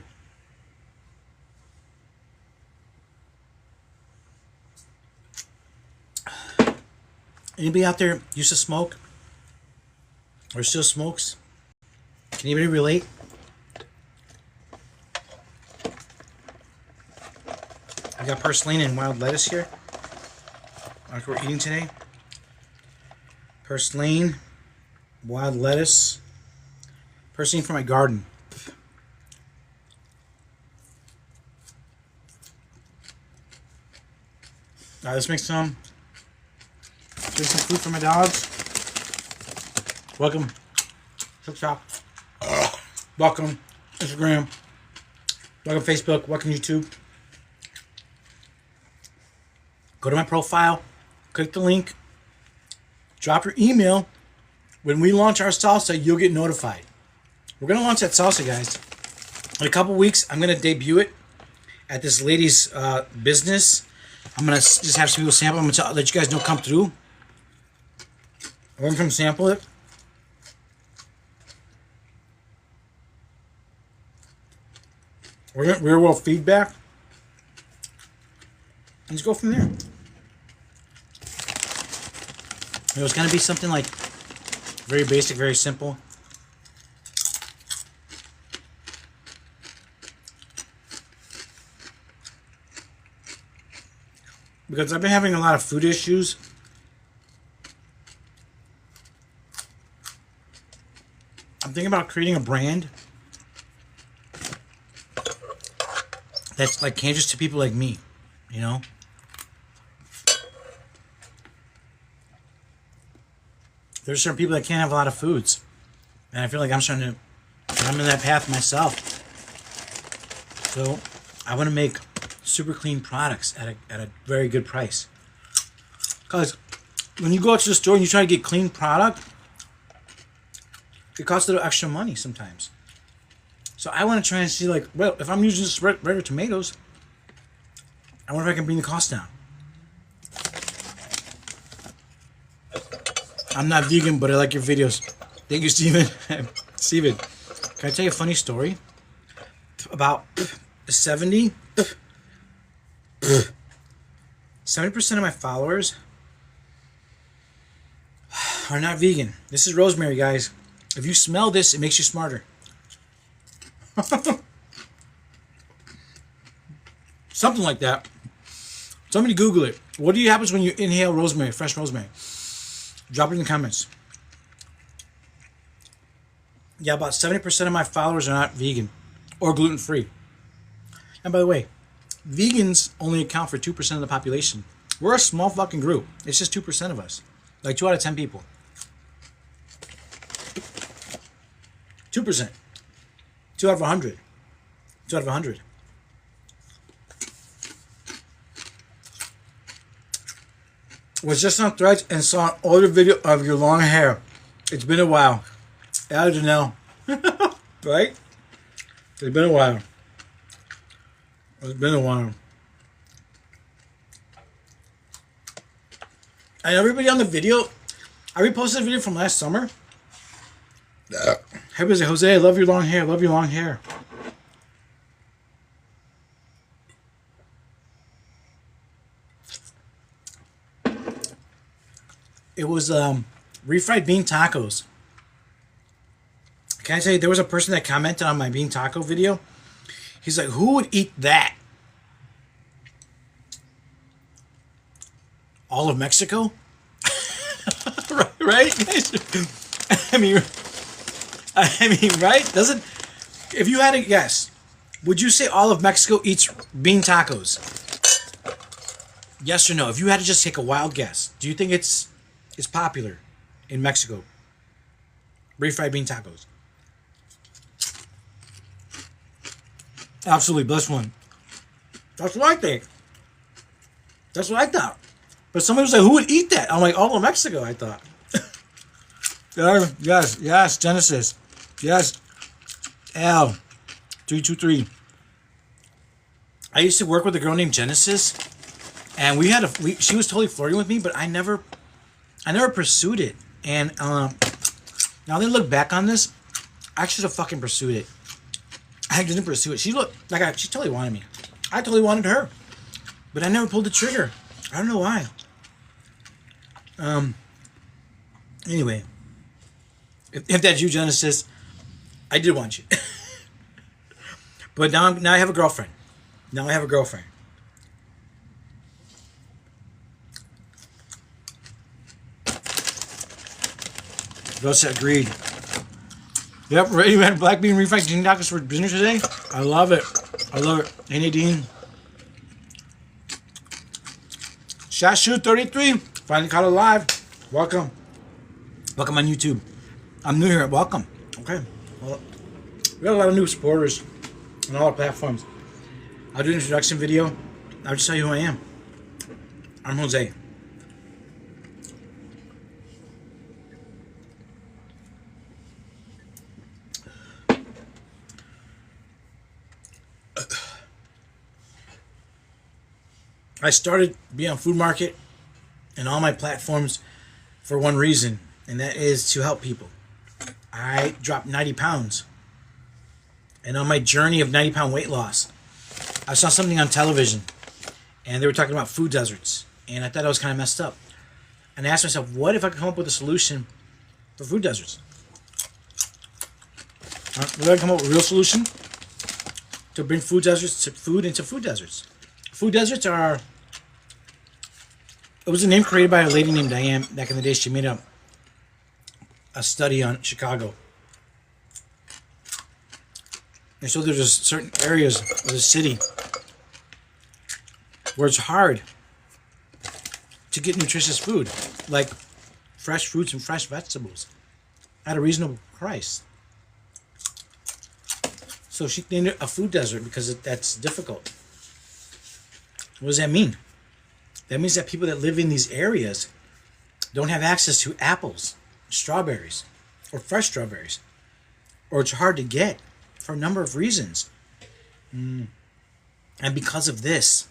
Anybody out there used to smoke? Or still smokes? Can anybody relate? I got purslane and wild lettuce here. Like we're eating today. Purslane, wild lettuce. Purslane from my garden. Alright, let's make some. Get some food for my dogs. Welcome. TikTok. Welcome. Instagram. Welcome Facebook. Welcome YouTube. Go to my profile. Click the link. Drop your email. When we launch our salsa, you'll get notified. We're going to launch that salsa, guys. In a couple weeks, I'm going to debut it at this lady's business. I'm going to just have some people sample. I'm going to let you guys know come through. I'm going to come sample it. We're going to real world feedback. Let's go from there. It was going to be something like very basic, very simple. Because I've been having a lot of food issues. I'm thinking about creating a brand that's like caters to people like me, you know? There's certain people that can't have a lot of foods. And I feel like I'm in that path myself. So I want to make super clean products at a very good price. Because when you go out to the store and you try to get clean product, it costs a little extra money sometimes. So I want to try and see, like, well, if I'm using just regular tomatoes, I wonder if I can bring the cost down. I'm not vegan, but I like your videos. Thank you, Steven. Steven, can I tell you a funny story? About 70% of my followers are not vegan. This is rosemary, guys. If you smell this, it makes you smarter. Something like that. Somebody Google it. What do you happens when you inhale rosemary, fresh rosemary? Drop it in the comments. Yeah, about 70% of my followers are not vegan or gluten-free. And by the way, vegans only account for 2% of the population. We're a small fucking group. It's just 2% of us. Like 2 out of 10 people. 2%. 2 out of 100. 2 out of 100. Was just on Threads and saw an older video of your long hair. It's been a while. Yeah, Janelle. Right? It's been a while. It's been a while. And everybody on the video, I reposted a video from last summer. Everybody's like, Jose, I love your long hair. I love your long hair. It was refried bean tacos. Can I tell you, there was a person that commented on my bean taco video. He's like, who would eat that? All of Mexico? Right? I mean, right? Doesn't, if you had to guess, would you say all of Mexico eats bean tacos? Yes or no? If you had to just take a wild guess, do you think it's popular in Mexico? Refried bean tacos. Absolutely, bless one. That's what I think. That's what I thought. But somebody was like, who would eat that? I'm like, all of Mexico, I thought. Yes, Genesis. Yes. L. 323. I used to work with a girl named Genesis, and she was totally flirting with me, but I never pursued it. And now that I look back on this, I should have fucking pursued it. I didn't pursue it. She looked like she totally wanted me. I totally wanted her, but I never pulled the trigger. I don't know why. Anyway, if that's you, Genesis, I did want you. But now I have a girlfriend. Rosa agreed. Yep, ready to have black bean refried chicken tacos for dinner today? I love it. Hey, Nadine. Shashu33, finally caught it live. Welcome on YouTube. I'm new here. Welcome. Okay. Well, we got a lot of new supporters on all our platforms. I'll do an introduction video. I'll just tell you who I am. I'm Jose. I started being on Food Market and all my platforms for one reason, and that is to help people. I dropped 90 pounds. And on my journey of 90-pound weight loss, I saw something on television, and they were talking about food deserts, and I thought I was kind of messed up. And I asked myself, what if I could come up with a solution for food deserts? Would I come up with a real solution to bring food deserts to food into food deserts? Food deserts are... It was a name created by a lady named Diane back in the day. She made a study on Chicago. And so there's just certain areas of the city where it's hard to get nutritious food, like fresh fruits and fresh vegetables at a reasonable price. So she named it a food desert because that's difficult. What does that mean? That means that people that live in these areas don't have access to apples, strawberries, or fresh strawberries, or it's hard to get for a number of reasons. And because of this,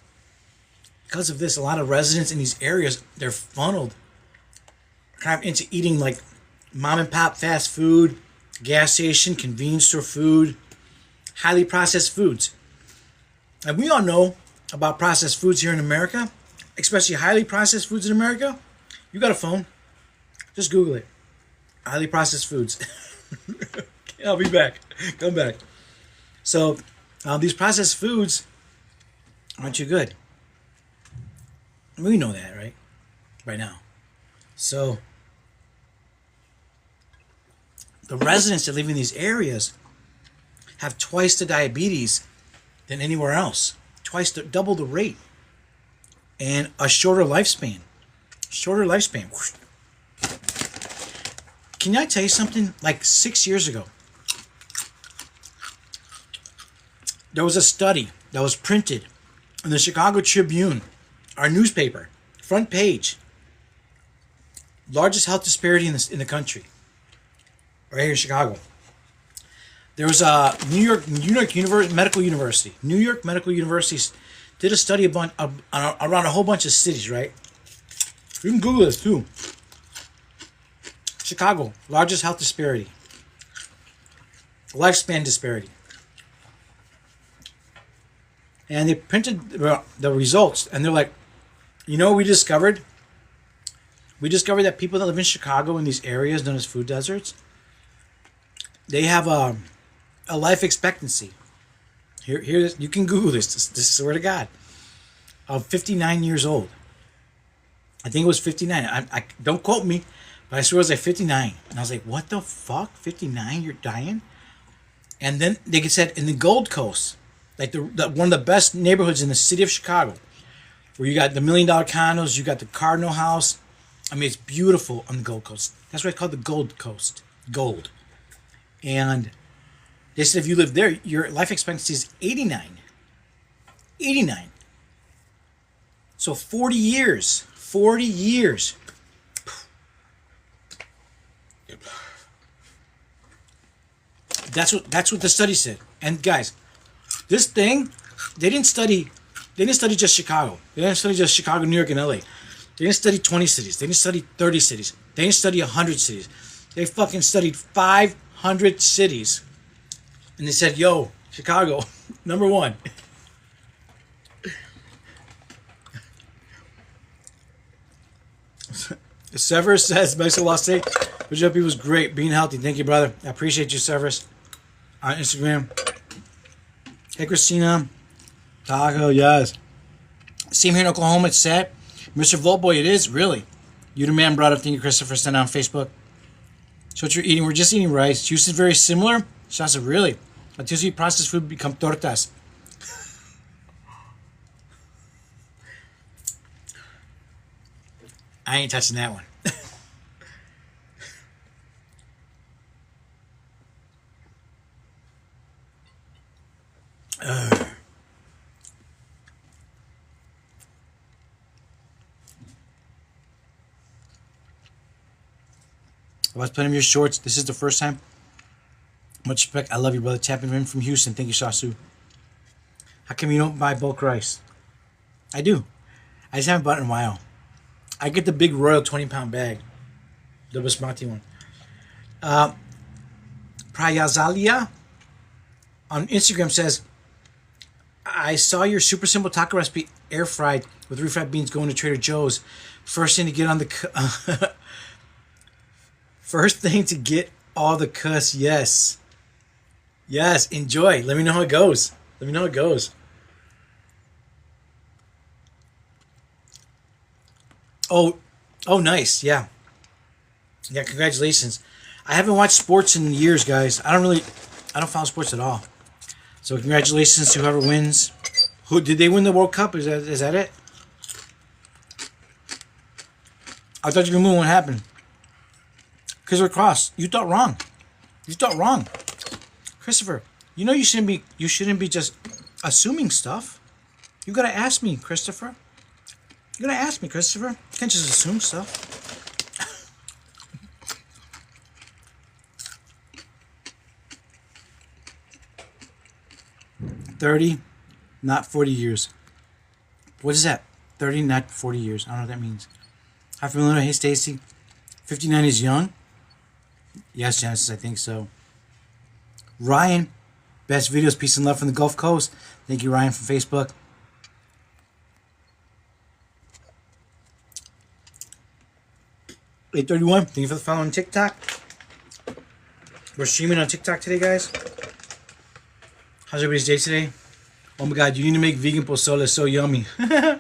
a lot of residents in these areas, they're funneled kind of into eating like mom and pop fast food, gas station, convenience store food, highly processed foods. And we all know about processed foods here in America, especially highly processed foods in America. You got a phone, just Google it. Highly processed foods. I'll be back. Come back. So these processed foods aren't too good. We know that, right? Right now. So the residents that live in these areas have twice the diabetes than anywhere else. Double the rate. And a shorter lifespan. Can I tell you something? Like 6 years ago, there was a study that was printed in the Chicago Tribune, our newspaper, front page. Largest health disparity in the country. right here in Chicago. There was a New York Medical University. New York Medical University did a study around a whole bunch of cities, right? You can Google this too. Chicago, largest health disparity. Lifespan disparity. And they printed the results, and they're like, you know what we discovered? We discovered that people that live in Chicago in these areas known as food deserts, they have a life expectancy. Here, you can Google this. This swear to God, of 59 years old. I think it was 59. I don't quote me, but I swear it was like 59. And I was like, what the fuck? 59? You're dying? And then they said in the Gold Coast, like one of the best neighborhoods in the city of Chicago, where you got the $1 million condos, you got the Cardinal House. I mean, it's beautiful on the Gold Coast. That's why it's called the Gold Coast. Gold. And they said if you live there, your life expectancy is 89. 89. So 40 years. 40 years. That's what the study said. And guys, this thing, they didn't study just Chicago. They didn't study just Chicago, New York, and LA. They didn't study 20 cities. They didn't study 30 cities. They didn't study 100 cities. They fucking studied 500 cities. And they said, yo, Chicago, number one. Severus says, Mexico Lost State. Good job, was great. Being healthy. Thank you, brother. I appreciate you, Severus. On Instagram. Hey, Christina. Taco, yes. Same here in Oklahoma, it's sad. Mr. Voltboy, it is, really. You the man brought up, thank you, Christopher, sent on Facebook. So what you're eating, we're just eating rice. Juice is very similar. Shasa, really. Until you eat processed food, become tortas. I ain't touching that one. I was putting your shorts. This is the first time. Much respect. I love you, brother. Champion from Houston. Thank you, Shasu. How come you don't buy bulk rice? I do. I just haven't bought it in a while. I get the big Royal 20-pound bag. The Basmati one. Prayazalia on Instagram says, I saw your super simple taco recipe air fried with refried beans going to Trader Joe's. First thing to get on the... First thing to get all the cuss, yes. Yes, enjoy. Let me know how it goes. Let me know how it goes. Oh, nice. Yeah. Yeah, congratulations. I haven't watched sports in years, guys. I don't follow sports at all. So congratulations to whoever wins. Who did they win the World Cup? Is that it? I thought you were moving. What happened? Christopher Cross, you thought wrong. You thought wrong. Christopher, you know you shouldn't be just assuming stuff. You gotta ask me, Christopher. You gotta ask me, Christopher. You can't just assume stuff. 30, not 40 years. What is that? 30, not 40 years. I don't know what that means. Hi from Illinois. Hey, Stacy. 59 is young. Yes, Genesis, I think so. Ryan, best videos, peace and love from the Gulf Coast. Thank you, Ryan, from Facebook. $831, thank you for the follow on TikTok. We're streaming on TikTok today, guys. How's everybody's day today? Oh my God, you need to make vegan pozole, it's so yummy. I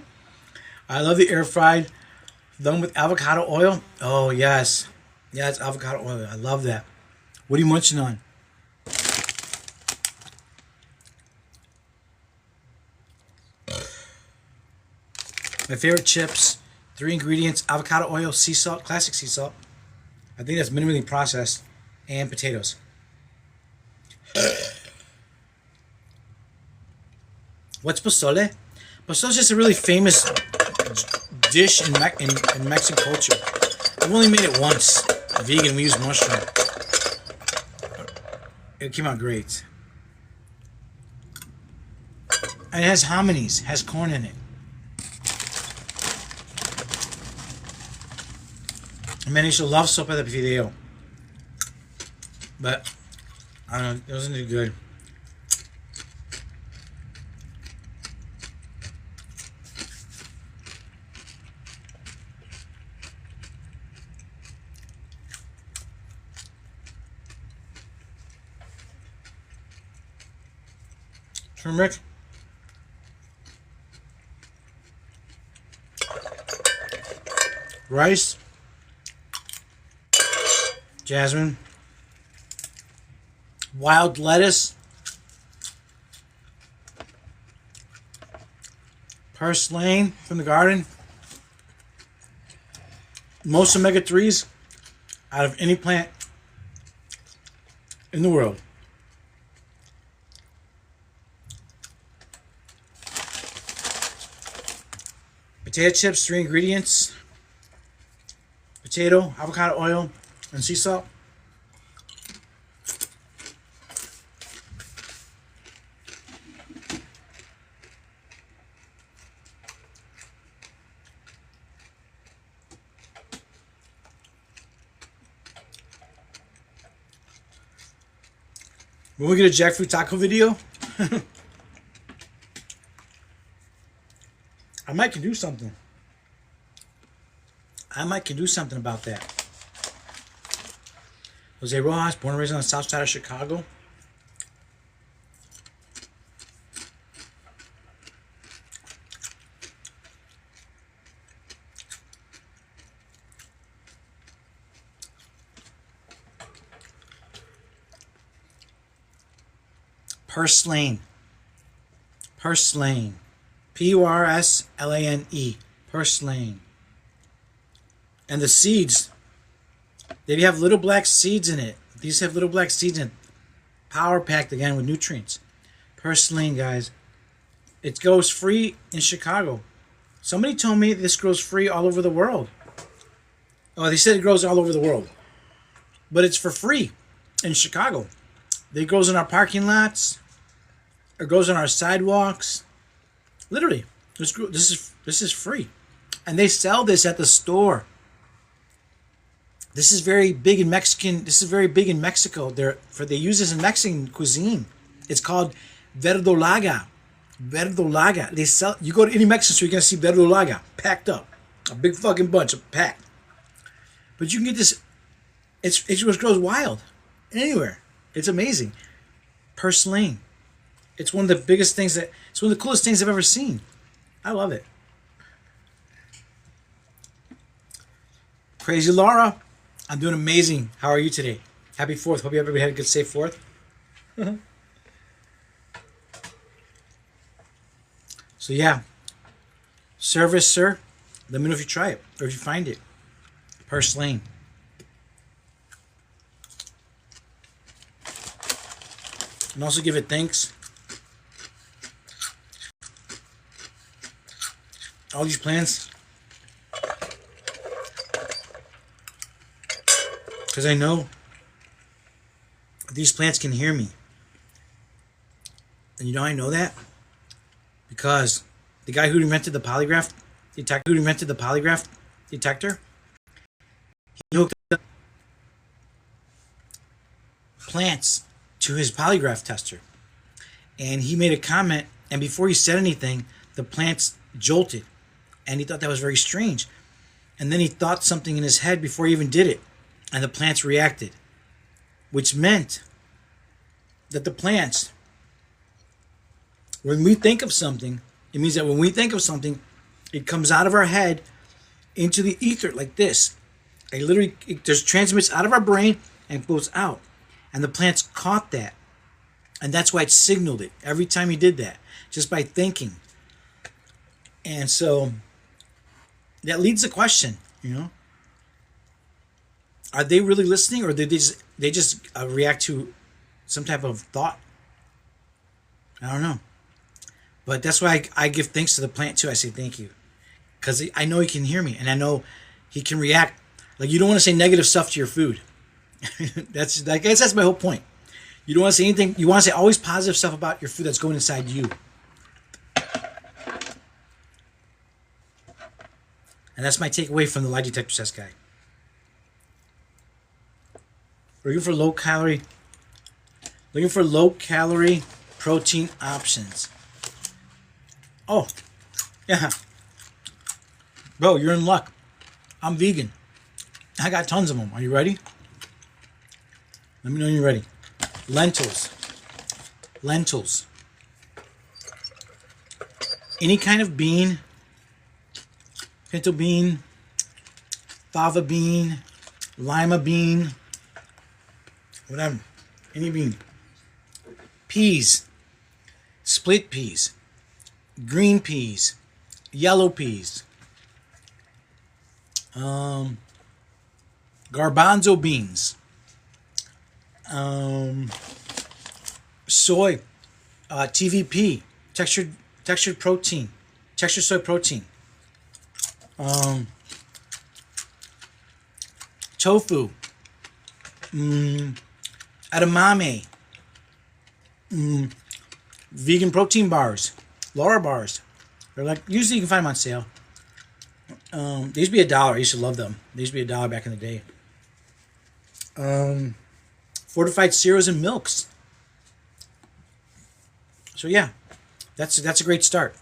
love the air fried, done with avocado oil. Oh, yes. Yeah, it's avocado oil. I love that. What are you munching on? My favorite chips, 3 ingredients, avocado oil, sea salt, classic sea salt. I think that's minimally processed, and potatoes. What's pozole? Pozole is just a really famous dish in Mexican culture. I've only made it once. Vegan, we use mushroom. It came out great. And it has hominies, has corn in it. I mean, I used to love sopa de fideo. But, I don't know, it wasn't too good. Turmeric. Rice. Jasmine. Wild lettuce. Purslane from the garden. Most omega-3s out of any plant in the world. Potato chips, 3 ingredients. Potato, avocado oil, and sea salt. When we get a jackfruit taco video, I might can do something. I might can do something about that. Jose Rojas, born and raised on the south side of Chicago. Purslane. Purslane. Purslane. Purslane. And the seeds, they have little black seeds in it. These have little black seeds in it. Power packed again with nutrients. Purslane, guys. It goes free in Chicago. Somebody told me this grows free all over the world. Oh, they said it grows all over the world. But it's for free in Chicago. It grows in our parking lots. It grows on our sidewalks. Literally, this is free. And they sell this at the store. This is very big in Mexican. This is very big in Mexico. They use this in Mexican cuisine. It's called verdolaga. Verdolaga. They sell. You go to any Mexican store, you're gonna see verdolaga packed up, a big fucking bunch of packed. But you can get this. It just grows wild, anywhere. It's amazing. Purslane. It's one of the biggest things it's one of the coolest things I've ever seen. I love it. Crazy Laura. I'm doing amazing. How are you today? Happy 4th. Hope everybody had a good, safe 4th. So yeah. Service, sir. Let me know if you try it or if you find it. Purslane. And also give it thanks. All these plants. Because I know these plants can hear me. And you know I know that? Because the guy who invented the polygraph detector, he hooked up plants to his polygraph tester. And he made a comment, and before he said anything, the plants jolted. And he thought that was very strange. And then he thought something in his head before he even did it. And the plants reacted. Which meant that the plants, when we think of something, it means that when we think of something, it comes out of our head into the ether like this. It just transmits out of our brain and goes out. And the plants caught that. And that's why it signaled it every time he did that. Just by thinking. And so that leads the question, you know. Are they really listening, or did they just react to some type of thought? I don't know. But that's why I give thanks to the plant too. I say thank you. Because I know he can hear me, and I know he can react. Like, you don't want to say negative stuff to your food. I guess that's my whole point. You don't want to say anything. You want to say always positive stuff about your food that's going inside you. And that's my takeaway from the lie detector test guy. Looking for low calorie protein options. Oh, yeah. Bro, you're in luck. I'm vegan. I got tons of them. Are you ready? Let me know when you're ready. Lentils. Any kind of bean. Pinto bean. Fava bean. Lima bean. Whatever. Any bean. Peas. Split peas. Green peas. Yellow peas. Garbanzo beans. Soy. TVP. Textured protein. Textured soy protein. Tofu. Edamame. Vegan protein bars. Laura bars. They're like, usually you can find them on sale. They used to be $1. I used to love them. They used to be $1 back in the day. Fortified cereals and milks. So yeah, that's a great start.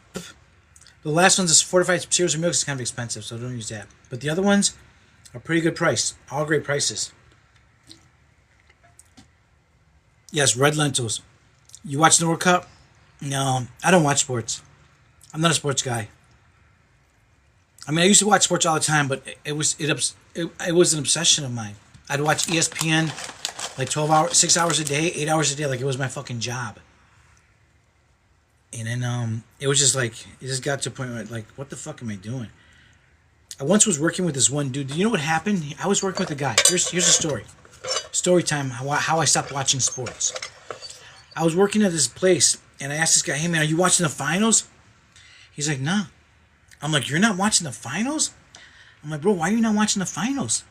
The last one's is fortified cereals and milks is kind of expensive, so don't use that. But the other ones are pretty good price. All great prices. Yes, red lentils. You watch the World Cup? No, I don't watch sports. I'm not a sports guy. I mean, I used to watch sports all the time, but it was an obsession of mine. I'd watch ESPN like 12 hours, 6 hours a day, 8 hours a day, like it was my fucking job. And then it was just like, it just got to a point where like, what the fuck am I doing? I once was working with this one dude. Do you know what happened? I was working with a guy. Here's a story. Story time, how I stopped watching sports. I was working at this place, and I asked this guy, hey man, are you watching the finals? He's like, nah. I'm like, you're not watching the finals? I'm like, bro, why are you not watching the finals?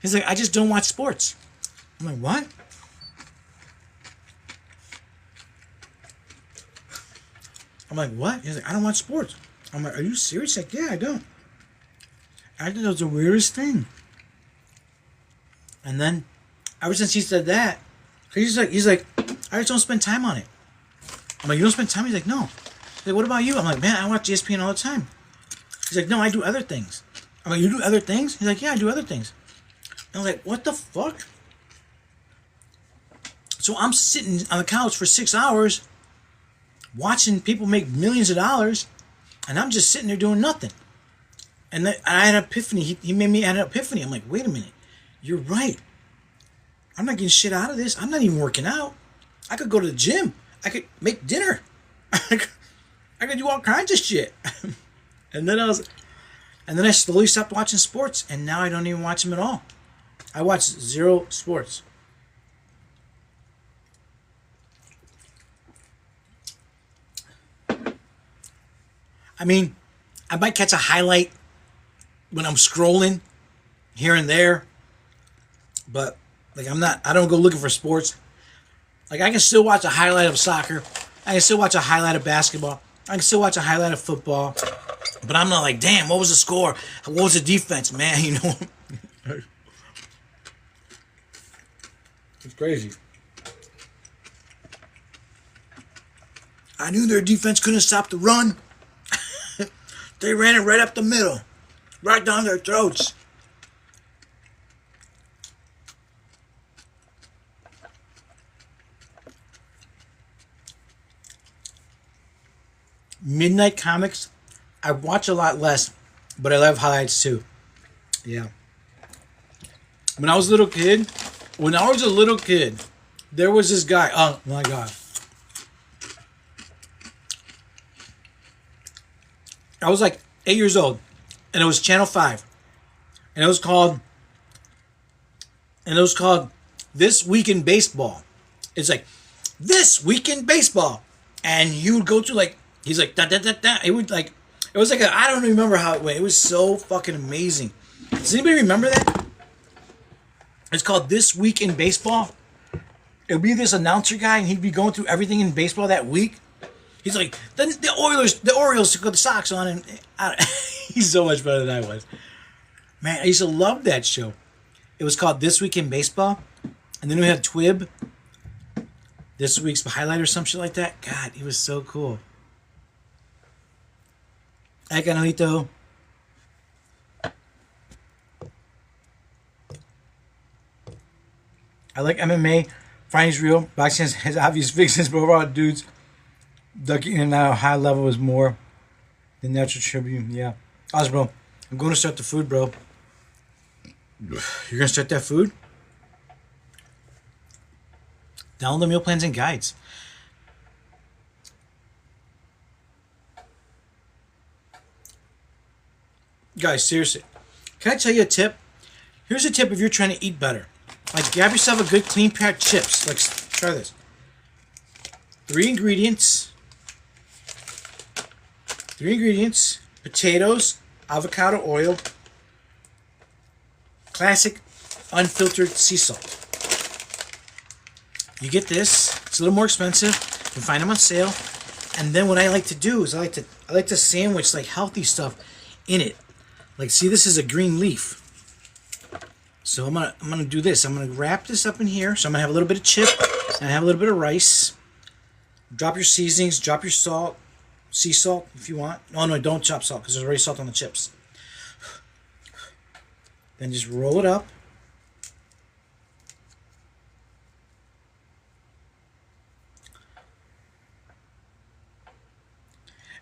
He's like, I just don't watch sports. I'm like, what? I'm like, what? He's like, I don't watch sports. I'm like, are you serious? He's like, yeah, I don't. I think that was the weirdest thing. And then, ever since he said that, he's like, I just don't spend time on it. I'm like, you don't spend time? He's like, no. He's like, what about you? I'm like, man, I watch ESPN all the time. He's like, no, I do other things. I'm like, you do other things? He's like, yeah, I do other things. And I was like, what the fuck? So I'm sitting on the couch for 6 hours watching people make millions of dollars, and I'm just sitting there doing nothing. And then I had an epiphany. He made me have an epiphany. I'm like, wait a minute. You're right. I'm not getting shit out of this. I'm not even working out. I could go to the gym. I could make dinner. I could do all kinds of shit. And then I slowly stopped watching sports, and now I don't even watch them at all. I watch zero sports. I mean, I might catch a highlight when I'm scrolling here and there, but like I don't go looking for sports. Like I can still watch a highlight of soccer. I can still watch a highlight of basketball. I can still watch a highlight of football. But I'm not like, damn, what was the score? What was the defense, man? You know? It's crazy. I knew their defense couldn't stop the run. They ran it right up the middle. Right down their throats. Midnight comics, I watch a lot less, but I love highlights too. Yeah. When I was a little kid, there was this guy. Oh my God. I was like 8 years old, and it was Channel 5, and it was called This Week in Baseball. It's like, This Week in Baseball, and you would go to like, he's like, da da da da. It would like, it was like I don't remember how it went. It was so fucking amazing. Does anybody remember that? It's called This Week in Baseball. It'll be this announcer guy, and he'd be going through everything in baseball that week. He's like, the Orioles got the Sox on, and he's so much better than I was. Man, I used to love that show. It was called This Week in Baseball, and then we had Twib, This Week's Highlight or some shit like that. God, he was so cool. Hey, Canelito. I like MMA. Fighting's real. Boxing has obvious fixes, but overall, dudes ducking in and out high level is more than natural tribute. Yeah. Oz, bro. I'm going to start the food, bro. You're going to start that food? Download the meal plans and guides. Guys, seriously. Can I tell you a tip? Here's a tip if you're trying to eat better. Like, grab yourself a good clean pair of chips. Like, try this. 3 ingredients. Potatoes, avocado oil, classic unfiltered sea salt. You get this. It's a little more expensive. You can find them on sale. And then what I like to do is I like to sandwich like healthy stuff in it. Like, see, this is a green leaf. So I'm gonna do this. I'm gonna wrap this up in here. So I'm gonna have a little bit of chip and I have a little bit of rice. Drop your seasonings. Drop your salt, sea salt if you want. Oh no, don't chop salt because there's already salt on the chips. Then just roll it up.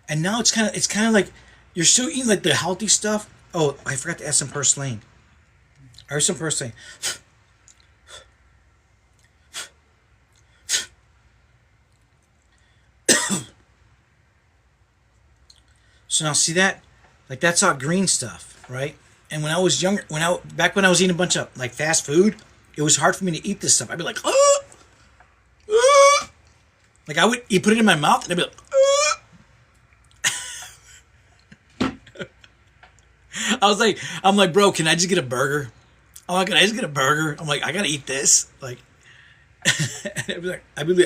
And now it's kind of like you're still eating like the healthy stuff. Oh, I forgot to add some purslane. Or some purslane. So now see that? Like that's all green stuff, right? And when I was younger, back when I was eating a bunch of like fast food, it was hard for me to eat this stuff. I'd be like, like you put it in my mouth and I'd be like, I'm like, bro, can I just get a burger? I'm like, can I just get a burger? I'm like, I gotta eat this. Like, and I'd be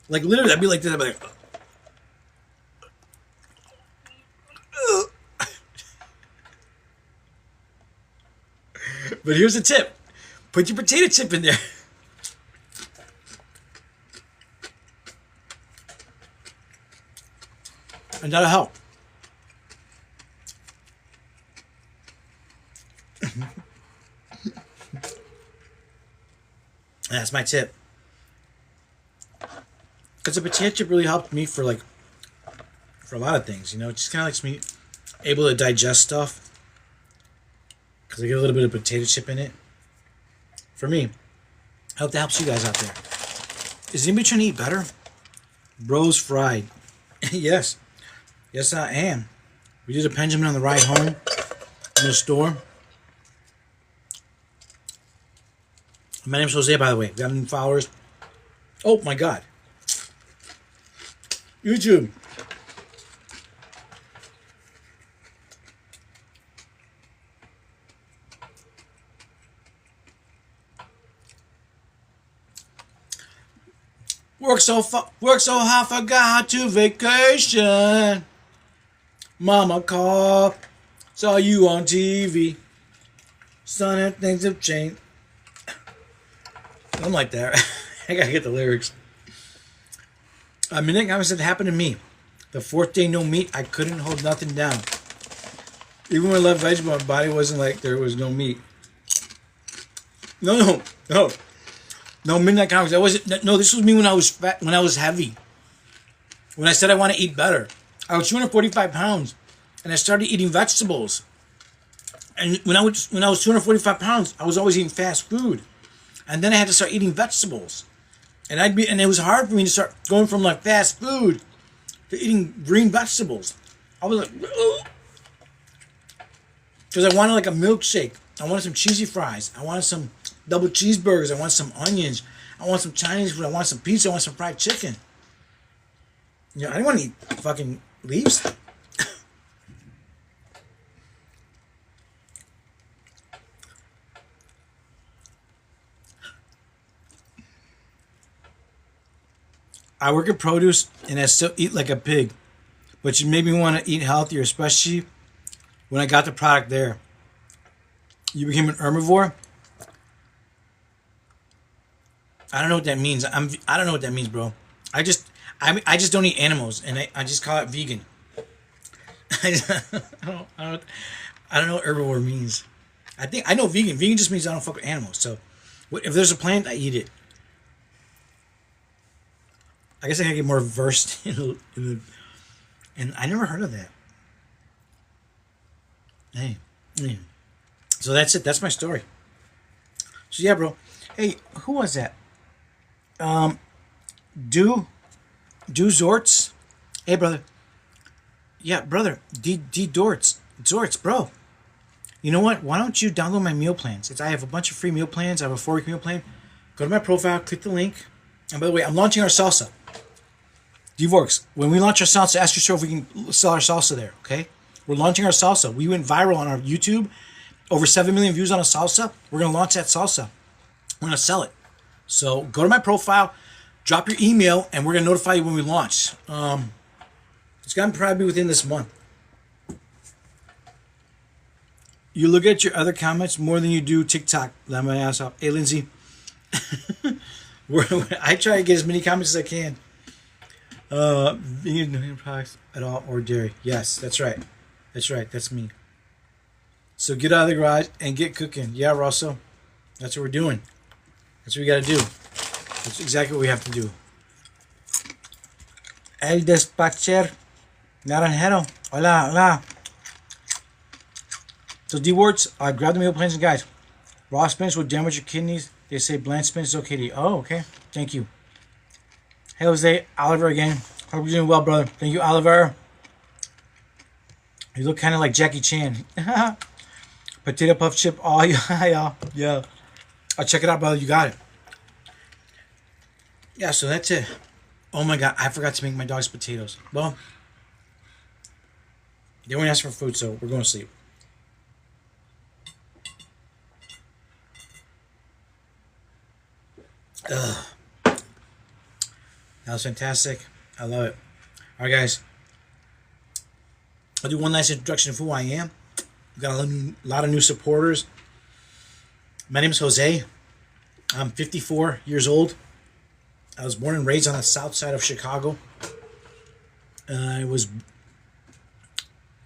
like, literally, I'd be like this. I'd be like, but here's a tip: put your potato chip in there. And that'll help. That's my tip. Because the potato chip really helped me for a lot of things, you know. It just kind of makes me able to digest stuff. Because I get a little bit of potato chip in it. For me, I hope that helps you guys out there. Is anybody trying to eat better? Bros fried. Yes. Yes, I am. We did a Benjamin on the ride home from the store. My name's Jose, by the way. Got any followers? Oh, my God. YouTube. Work so hard, forgot to vacation. Mama called, saw you on TV. Son, and things have changed. I'm like that. I gotta get the lyrics. Midnight Conversation happened to me. The 4th day no meat, I couldn't hold nothing down. Even when I left vegetable, my body wasn't like there was no meat. No, Midnight Conversation. This was me when I was fat, when I was heavy. When I said I want to eat better. I was 245 pounds, and I started eating vegetables. And when I was 245 pounds, I was always eating fast food. And then I had to start eating vegetables. And it was hard for me to start going from like fast food to eating green vegetables. I was like, because I wanted like a milkshake. I wanted some cheesy fries. I wanted some double cheeseburgers. I wanted some onions. I wanted some Chinese food. I wanted some pizza. I wanted some fried chicken. You know, I didn't want to eat fucking leaves. I work in produce and I still eat like a pig. But you made me want to eat healthier, especially when I got the product there. You became an herbivore? I don't know what that means. I don't know what that means, bro. I just don't eat animals, and I just call it vegan. I don't know what herbivore means. I know vegan. Vegan just means I don't fuck with animals. So if there's a plant, I eat it. I guess I gotta get more versed in the. And I never heard of that. Hey. So that's it. That's my story. So yeah, bro. Hey, who was that? Do Zorts. Hey, brother. Yeah, brother. D Zorts, bro. You know what? Why don't you download my meal plans? I have a bunch of free meal plans. I have a 4-week meal plan. Go to my profile, click the link. And by the way, I'm launching our salsa. DVorks, when we launch our salsa, ask yourself if we can sell our salsa there, okay? We're launching our salsa. We went viral on our YouTube. Over 7 million views on a salsa. We're going to launch that salsa. We're going to sell it. So go to my profile, drop your email, and we're going to notify you when we launch. It's going to probably be within this month. You look at your other comments more than you do TikTok. Let my ass off. Hey, Lindsay. I try to get as many comments as I can. Vegan products at all or dairy. Yes, that's right. That's right. That's me. So get out of the garage and get cooking. Yeah, Russell. That's what we're doing. That's what we got to do. That's exactly what we have to do. El Despacher Naranjero. Hola, hola. So D-words, grab the meal plans and guys. Raw spinach will damage your kidneys. They say bland spinach is okay to eat. Oh, okay. Thank you. Hey, Jose. Oliver again. Hope you're doing well, brother. Thank you, Oliver. You look kind of like Jackie Chan. Potato puff chip. Oh, yeah. I'll check it out, brother. You got it. Yeah, so that's it. Oh, my God. I forgot to make my dog's potatoes. Well, they won't ask for food, so we're going to sleep. Ugh. That was fantastic. I love it. All right, guys. I'll do one last introduction of who I am. We've got a lot of new supporters. My name is Jose. I'm 54 years old. I was born and raised on the south side of Chicago. I was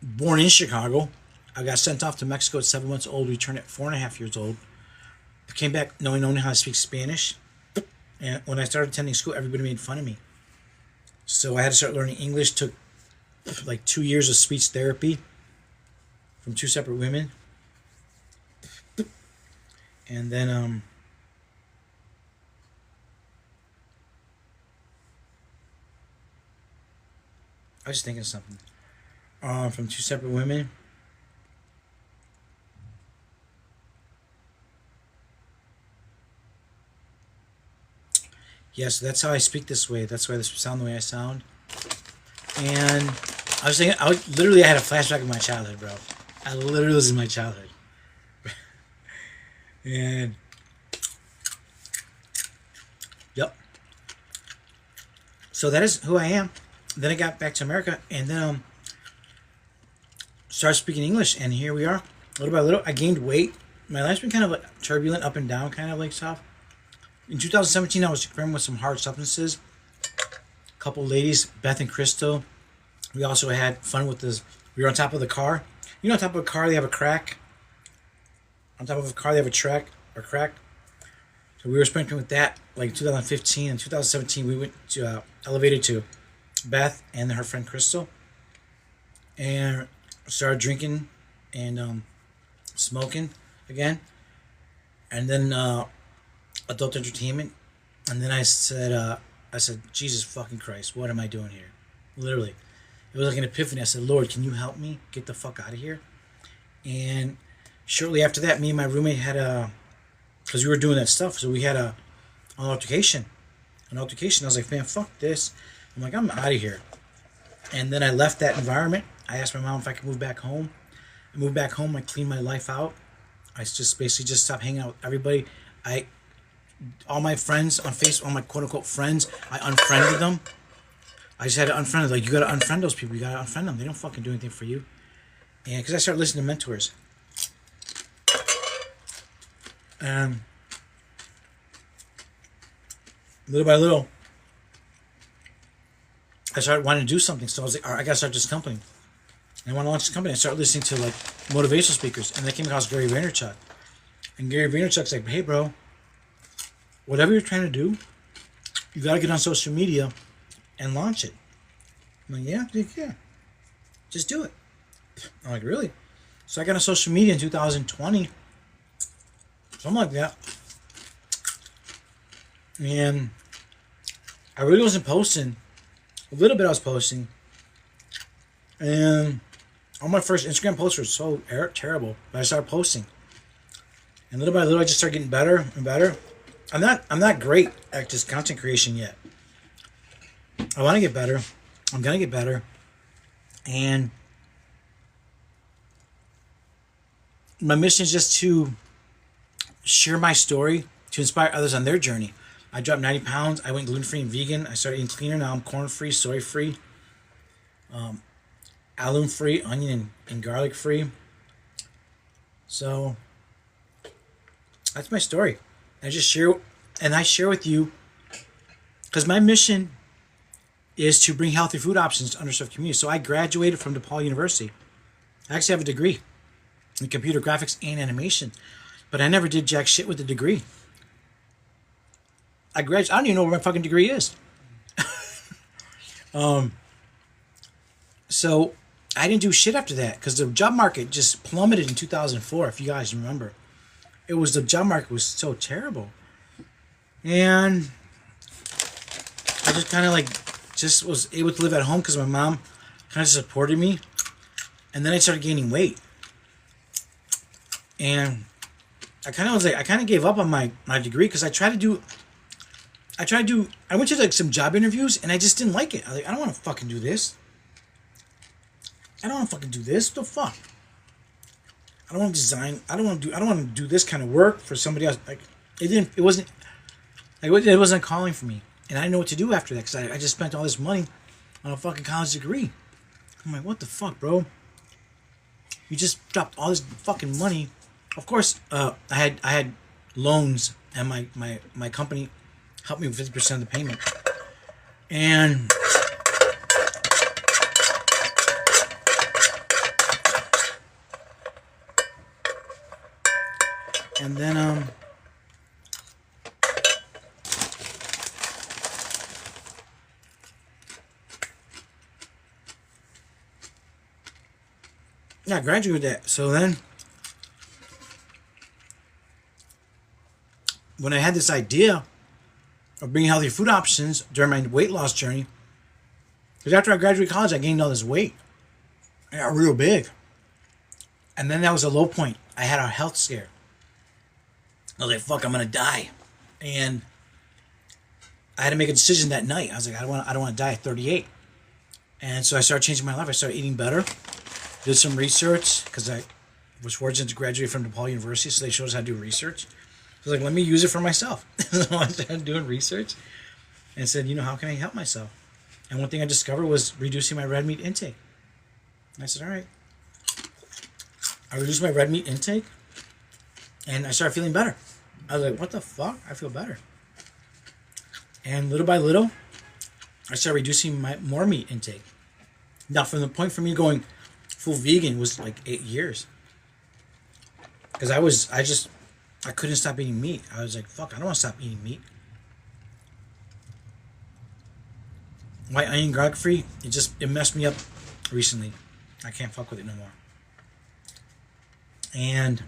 born in Chicago. I got sent off to Mexico at 7 months old. Returned at 4.5 years old. I came back knowing only how to speak Spanish. And when I started attending school, everybody made fun of me. So I had to start learning English. Took like 2 years of speech therapy from 2 separate women. And then I was just thinking of something. From 2 separate women. Yeah, so that's how I speak this way. That's why I sound the way I sound. And I was thinking, I had a flashback of my childhood, bro. I literally was in my childhood. And yep. So that is who I am. Then I got back to America, and then started speaking English, and here we are. Little by little, I gained weight. My life's been kind of like turbulent, up and down, kind of like stuff. In 2017, I was experimenting with some hard substances. A couple ladies, Beth and Crystal. We also had fun with this. We were on top of the car. You know, on top of a car, they have a crack. On top of a car, they have a track or crack. So we were experimenting with that, like 2015 and 2017. We went to elevated to Beth and her friend Crystal, and started drinking and smoking again. And then adult entertainment. And then I said, Jesus fucking Christ, what am I doing here? Literally. It was like an epiphany. I said, Lord, can you help me get the fuck out of here? And shortly after that, me and my roommate had because we were doing that stuff, so we had an altercation. I was like, man, fuck this. I'm like, I'm out of here. And then I left that environment. I asked my mom if I could move back home. I moved back home. I cleaned my life out. I just basically stopped hanging out with everybody. I all my friends on Facebook, all my quote unquote friends, I unfriended them. I just had to unfriend them. Like, you gotta unfriend those people. You gotta unfriend them. They don't fucking do anything for you. And because I started listening to mentors. And little by little, I started wanting to do something. So I was like, all right, I gotta start this company. And when I launched the company, I started listening to like motivational speakers. And I came across Gary Vaynerchuk. And Gary Vaynerchuk's like, hey bro, whatever you're trying to do, you gotta get on social media and launch it. I'm like, yeah. Just do it. I'm like, really? So I got on social media in 2020. Something like that. And I really wasn't posting. A little bit I was posting. And all my first Instagram posts were so terrible. But I started posting. And little by little I just started getting better and better. I'm not great at just content creation yet. I want to get better. I'm going to get better. And my mission is just to share my story to inspire others on their journey. I dropped 90 pounds. I went gluten-free and vegan. I started eating cleaner. Now I'm corn-free, soy-free, alum-free, onion and garlic-free. So that's my story. I share with you because my mission is to bring healthy food options to underserved communities. So I graduated from DePaul University. I actually have a degree in computer graphics and animation, but I never did jack shit with the degree. I don't even know where my fucking degree is. So I didn't do shit after that because the job market just plummeted in 2004. If you guys remember, the job market was so terrible, and I just kind of just was able to live at home because my mom kind of supported me, and then I started gaining weight, and I kind of gave up on my degree because I went to like some job interviews and I just didn't like it. I was like, I don't want to fucking do this. I don't want to fucking do this. What the fuck? I don't want to design. I don't want to do this kind of work for somebody else. Like, it wasn't calling for me. And I didn't know what to do after that because I just spent all this money on a fucking college degree. I'm like, what the fuck, bro? You just dropped all this fucking money. Of course, I had loans, and my company helped me with 50% of the payment. And then I graduated that. So then when I had this idea of bringing healthy food options during my weight loss journey, because after I graduated college, I gained all this weight. I got real big. And then that was a low point. I had a health scare. I was like, fuck, I'm going to die. And I had to make a decision that night. I was like, I don't want to die at 38. And so I started changing my life. I started eating better. Did some research because I was fortunate to graduate from DePaul University, so they showed us how to do research. I was like, let me use it for myself. So I started doing research and said, how can I help myself? And one thing I discovered was reducing my red meat intake. And I said, all right. I reduced my red meat intake and I started feeling better. I was like, what the fuck? I feel better. And little by little, I started reducing my more meat intake. Now, from the point for me going full vegan was like 8 years. Because I couldn't stop eating meat. I was like, fuck, I don't want to stop eating meat. White onion garlic free, it messed me up recently. I can't fuck with it no more. And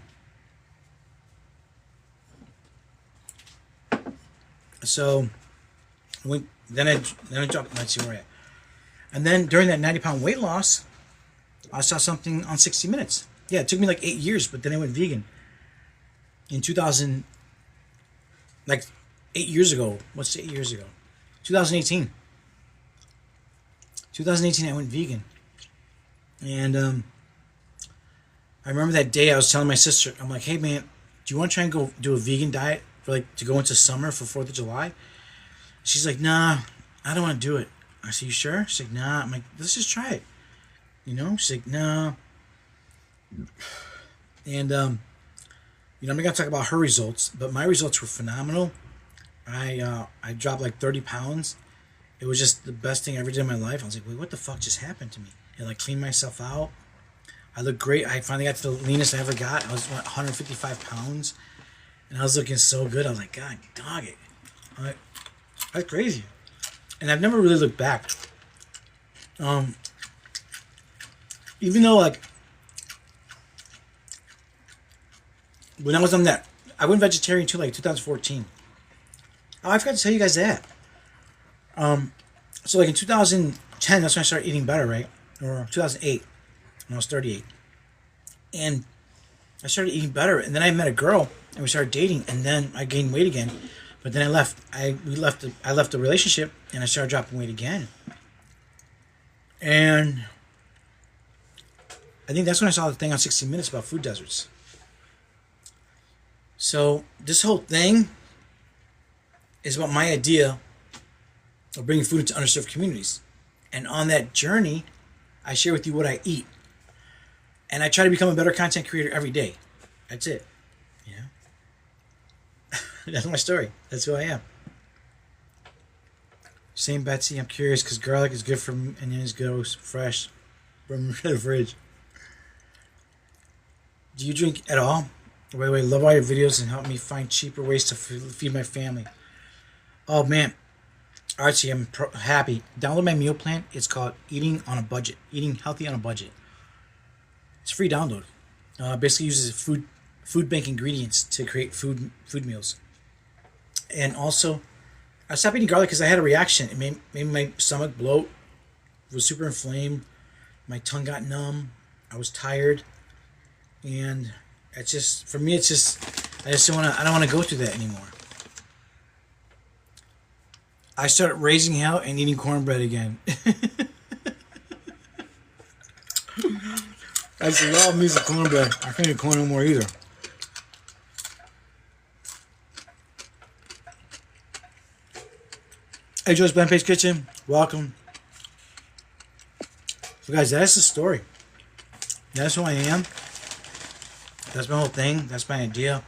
so then I dropped, let's see where I at. And then during that 90-pound weight loss, I saw something on 60 Minutes. Yeah, it took me like 8 years, but then I went vegan. In 2000, like 8 years ago. What's 8 years ago? 2018. 2018, I went vegan. And I remember that day I was telling my sister, I'm like, hey man, do you want to try and go do a vegan diet for like to go into summer for 4th of July. She's like, nah, I don't want to do it. I said, you sure? She's like, nah. I'm like, let's just try it. You know? She's like, no. And, I'm not going to talk about her results, but my results were phenomenal. I dropped like 30 pounds. It was just the best thing I ever did in my life. I was like, wait, what the fuck just happened to me? And like cleaned myself out. I looked great. I finally got to the leanest I ever got. I was 155 pounds. And I was looking so good. I was like, God, dog it. I'm like, that's crazy. And I've never really looked back. Even though, like, when I was on that, I went vegetarian too, like 2014. Oh, I forgot to tell you guys that. So like in 2010, that's when I started eating better, right? Or 2008, when I was 38. And I started eating better, and then I met a girl, and we started dating, and then I gained weight again. But then I left. I left the relationship, and I started dropping weight again. And I think that's when I saw the thing on 60 Minutes about food deserts. So this whole thing is about my idea of bringing food into underserved communities. And on that journey, I share with you what I eat. And I try to become a better content creator every day. That's it. You know? That's my story. That's who I am. Same Betsy, I'm curious because garlic is good for onions, goes fresh from the fridge. Do you drink at all? By the way, love all your videos and help me find cheaper ways to feed my family. Oh man, Archie, I'm happy. Download my meal plan. It's called Eating on a Budget. Eating Healthy on a Budget. It's a free download. Basically uses food bank ingredients to create food meals. And also, I stopped eating garlic because I had a reaction. It made my stomach bloat. It was super inflamed. My tongue got numb. I was tired. And it's just, for me, it's just, I don't want to go through that anymore. I started raising hell and eating cornbread again. I just love me some cornbread. I can't eat corn no more either. Hey, Joe's Bent Page Kitchen. Welcome. So, guys, that's the story. That's who I am. That's my whole thing. That's my idea.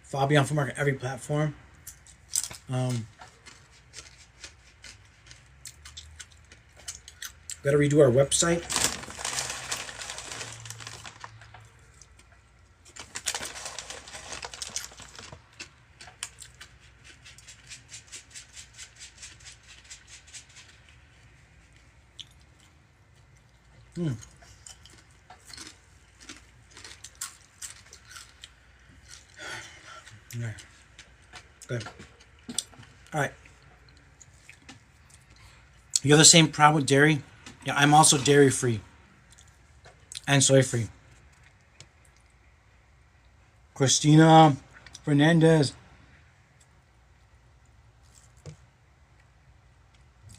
Follow me on Food Market every platform. Got to redo our website. Yeah. Good. All right. You have the same problem with dairy? Yeah, I'm also dairy free and soy free. Christina Fernandez.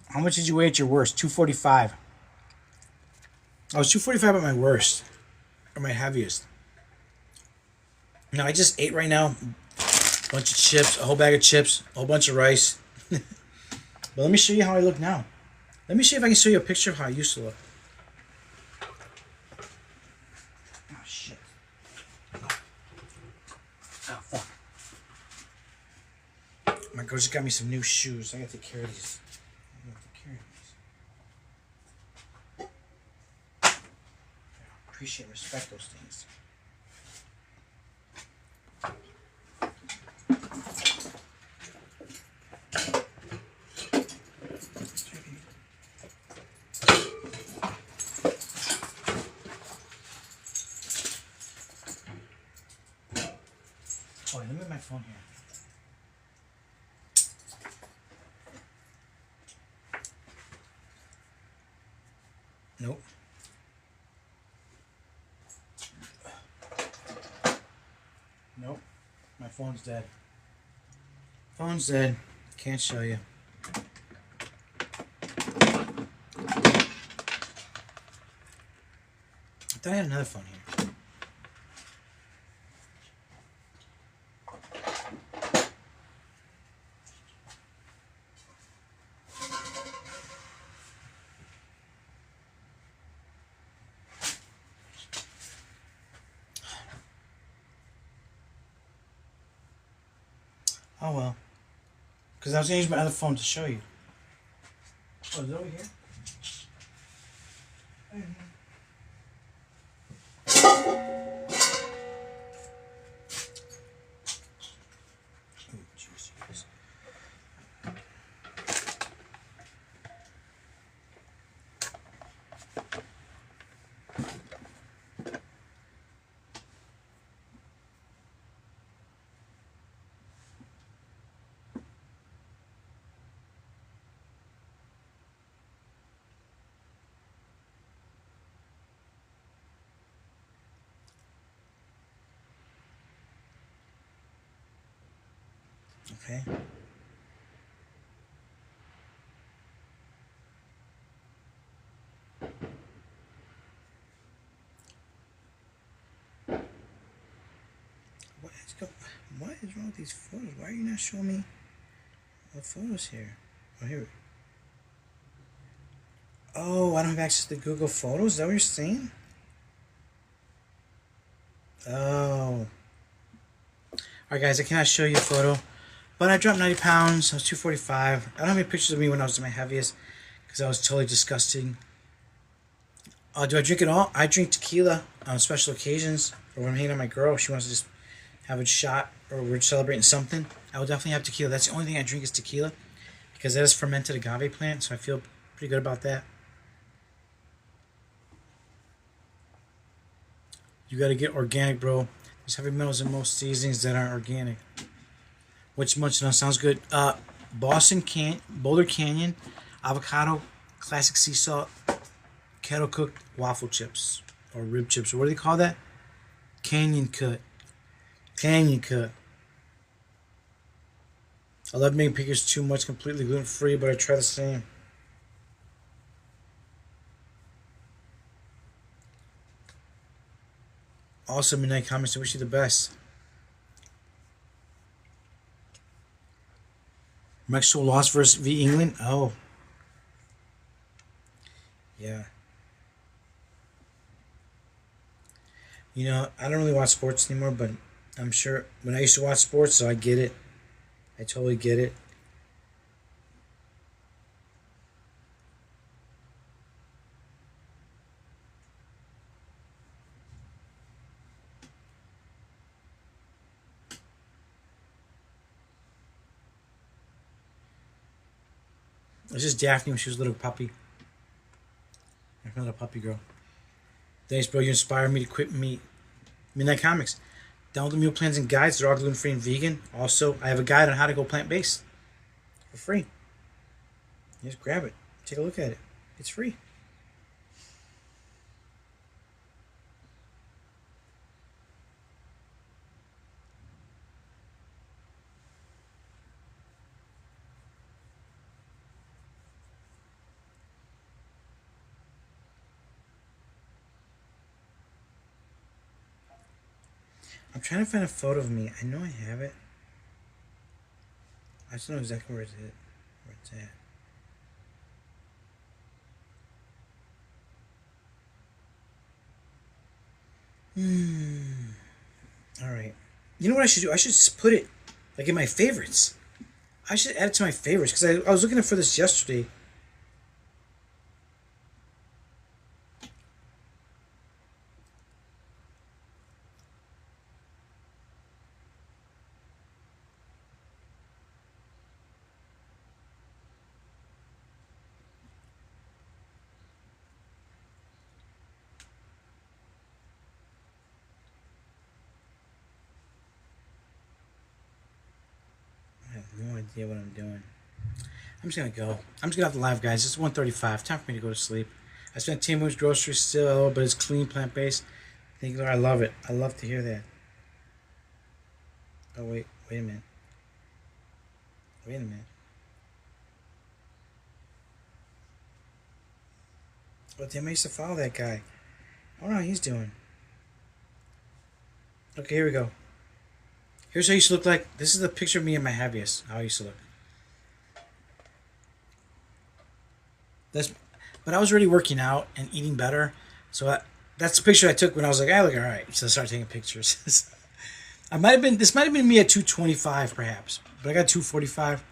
How much did you weigh at your worst? 245. I was 245 at my worst, or my heaviest. Now I just ate right now a bunch of chips, a whole bag of chips, a whole bunch of rice. But let me show you how I look now. Let me see if I can show you a picture of how I used to look. Oh, shit. Oh, fuck. My girl just got me some new shoes. I gotta take care of these. Appreciate and respect those things. Oh, let me get my phone here. Nope. Nope. My phone's dead. Phone's dead. Can't show you. I thought I had another phone here. Oh well. Because I was going to use my other phone to show you. Oh, is it over here? Oh, jeez. Okay. What is wrong with these photos? Why are you not showing me the photos here? Oh, here. Oh, I don't have access to Google Photos? Is that what you're saying? Oh. Alright, guys, I cannot show you a photo. But I dropped 90 pounds. I was 245. I don't have any pictures of me when I was at my heaviest because I was totally disgusting. Do I drink it all? I drink tequila on special occasions, or when I'm hanging out with my girl, if she wants to just have a shot, or we're celebrating something. I will definitely have tequila. That's the only thing I drink is tequila, because that is fermented agave plant, so I feel pretty good about that. You got to get organic, bro. There's heavy metals in most seasonings that aren't organic. Which much now sounds good. Boulder Canyon, avocado, classic sea salt, kettle cooked waffle chips or rib chips, or what do they call that? Canyon cut. Canyon cut. I love making pictures too much, completely gluten free, but I try the same. Awesome, Midnight Comments. I wish you the best. Mexico lost versus v England. Oh, yeah. You know, I don't really watch sports anymore, but I'm sure when I used to watch sports, so I get it. I totally get it. It was just Daphne when she was a little puppy. Like a little puppy girl. Thanks, bro. You inspired me to quit meat. Midnight Comics. Download the meal plans and guides. They're all gluten-free and vegan. Also, I have a guide on how to go plant-based. For free. You just grab it. Take a look at it. It's free. I'm trying to find a photo of me. I know I have it. I just don't know exactly where it's at. Alright. You know what I should do? I should just put it like in my favorites. I should add it to my favorites because I was looking for this yesterday. I have no idea what I'm doing. I'm just gonna go. I'm just gonna have the live, guys. It's 1:35. Time for me to go to sleep. I spent 10 minutes groceries still, but it's clean, plant-based. Thank you, Lord. I love it. I love to hear that. Oh wait a minute. Wait a minute. Oh damn! I used to follow that guy. I don't know how he's doing. Okay, here we go. Here's how I used to look like. This is the picture of me at my heaviest. How I used to look. But I was already working out and eating better. So that's the picture I took when I was like, I look all right. So I started taking pictures. This might have been me at 225 perhaps, but I got 245.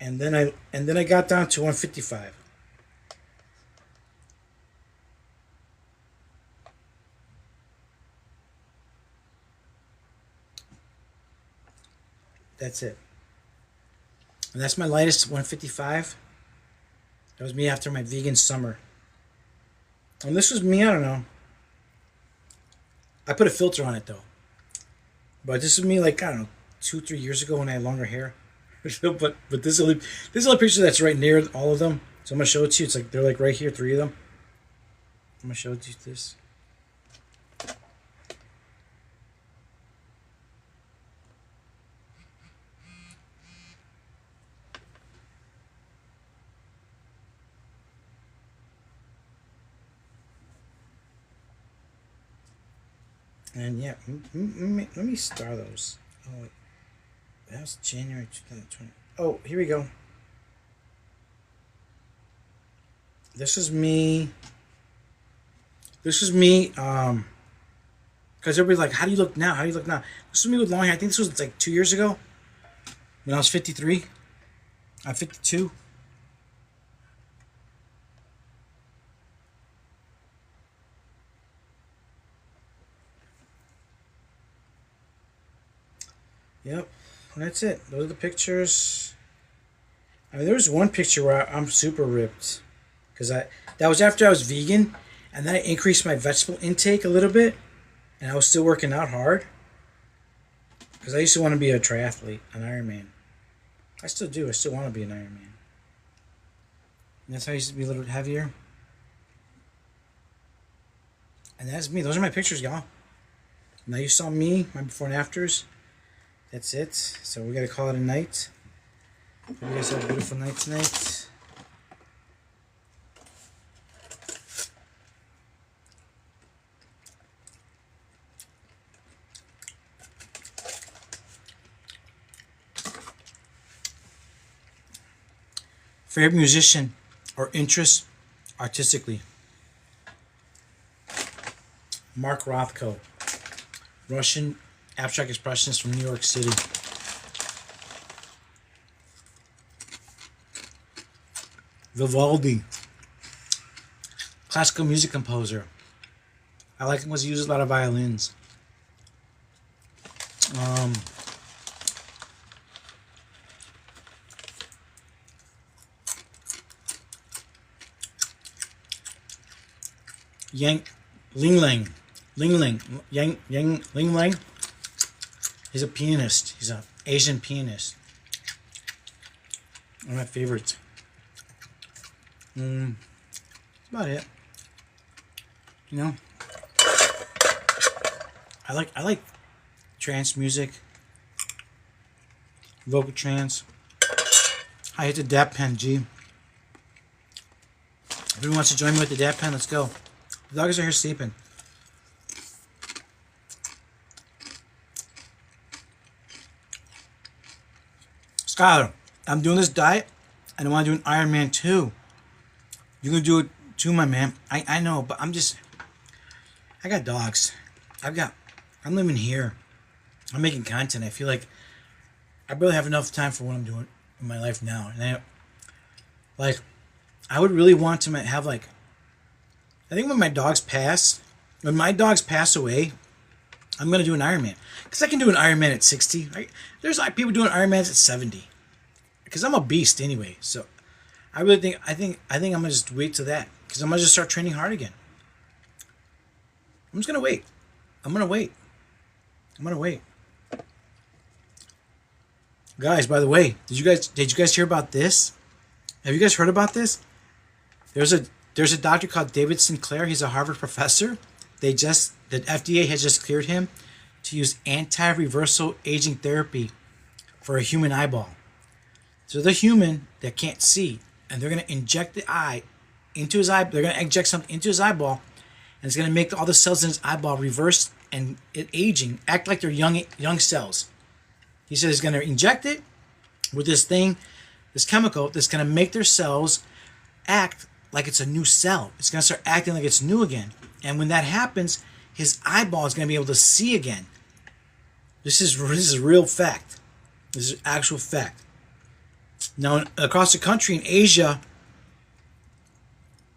And then I got down to 155. That's it. And that's my lightest, 155. That was me after my vegan summer. And this was me, I don't know. I put a filter on it though. But this is me like, I don't know, 2-3 years ago when I had longer hair. but this is a picture that's right near all of them. So I'm gonna show it to you. It's like they're like right here, 3 of them. I'm gonna show it to you this. And yeah, let me star those. Oh, wait. That was January 2020. Oh, here we go. This is me. Because everybody's like, how do you look now? How do you look now? This is me with long hair. I think this was like 2 years ago. When I was 53. I'm 52. Yep, and that's it. Those are the pictures. I mean, there was one picture where I'm super ripped, because that was after I was vegan, and then I increased my vegetable intake a little bit, and I was still working out hard, because I used to want to be a triathlete, an Ironman. I still do. I still want to be an Ironman. And that's how I used to be a little bit heavier. And that's me. Those are my pictures, y'all. Now you saw me, my before and afters. That's it. So we gotta call it a night. Hope you guys have a beautiful night tonight. Favorite musician or interest artistically? Mark Rothko, Russian abstract expressionist from New York City. Vivaldi, classical music composer. I like him because he uses a lot of violins. Ling Lang. He's a pianist. He's an Asian pianist. One of my favorites. That's about it. You know, I like trance music, vocal trance. I hit the dab pen, G. If anyone wants to join me with the dab pen, let's go. The dogs are here sleeping. Skylar, I'm doing this diet, and I want to do an Ironman too. You can do it too, my man. I know, but I got dogs. I'm living here. I'm making content. I feel like I barely have enough time for what I'm doing in my life now. And I would really want to have I think when my dogs pass away, I'm going to do an Ironman. Because I can do an Ironman at 60. There's people doing Ironmans at 70. Because I'm a beast anyway. So I really think I'm going to just wait to that. Because I'm going to just start training hard again. I'm just going to wait. I'm going to wait. Guys, by the way, did you guys hear about this? Have you guys heard about this? There's a doctor called David Sinclair. He's a Harvard professor. The FDA has just cleared him to use anti-reversal aging therapy for a human eyeball. So the human that can't see, and they're going to inject the eye into his eye. They're going to inject something into his eyeball, and it's going to make all the cells in his eyeball reverse and aging, act like they're young cells. He said he's going to inject it with this chemical that's going to make their cells act like it's a new cell. It's going to start acting like it's new again. And when that happens, his eyeball is going to be able to see again. This is real fact. This is actual fact. Now, across the country in Asia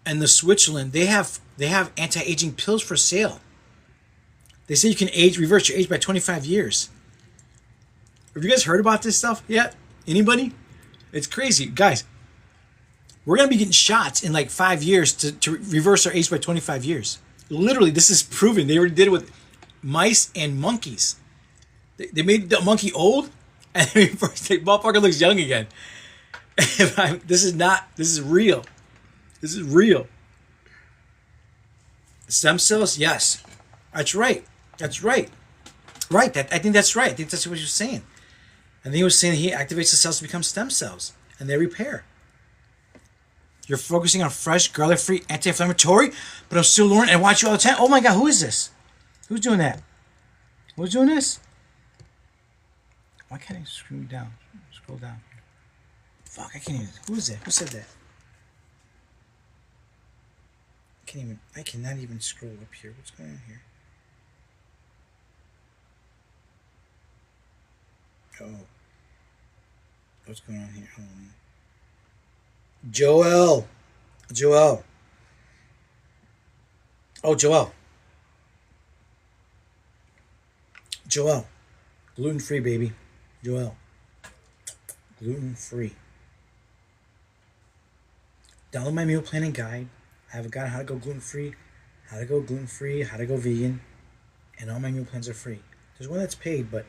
and the Switzerland, they have anti-aging pills for sale. They say you can reverse your age by 25 years. Have you guys heard about this stuff yet? Anybody? It's crazy. Guys, we're going to be getting shots in like 5 years to reverse our age by 25 years. Literally, this is proven. They already did it with mice and monkeys. They made the monkey old, and the motherfucker looks young again. This is real. This is real. Stem cells? Yes. That's right. That's right. Right. I think that's right. I think that's what he was saying. And then he was saying he activates the cells to become stem cells, and they repair. You're focusing on fresh, garlic-free, anti-inflammatory, but I'm still learning and watch you all the time. Oh my God, who is this? Who's doing that? Who's doing this? Why can't I scroll down? Scroll down. Fuck, I can't even. Who is that? Who said that? I cannot even scroll up here. What's going on here? Oh. What's going on here? Joel. Oh, Joel. Gluten-free, baby. Joel. Gluten-free. Download my meal planning guide. I have a guide on how to go gluten-free, how to go vegan, and all my meal plans are free. There's one that's paid, but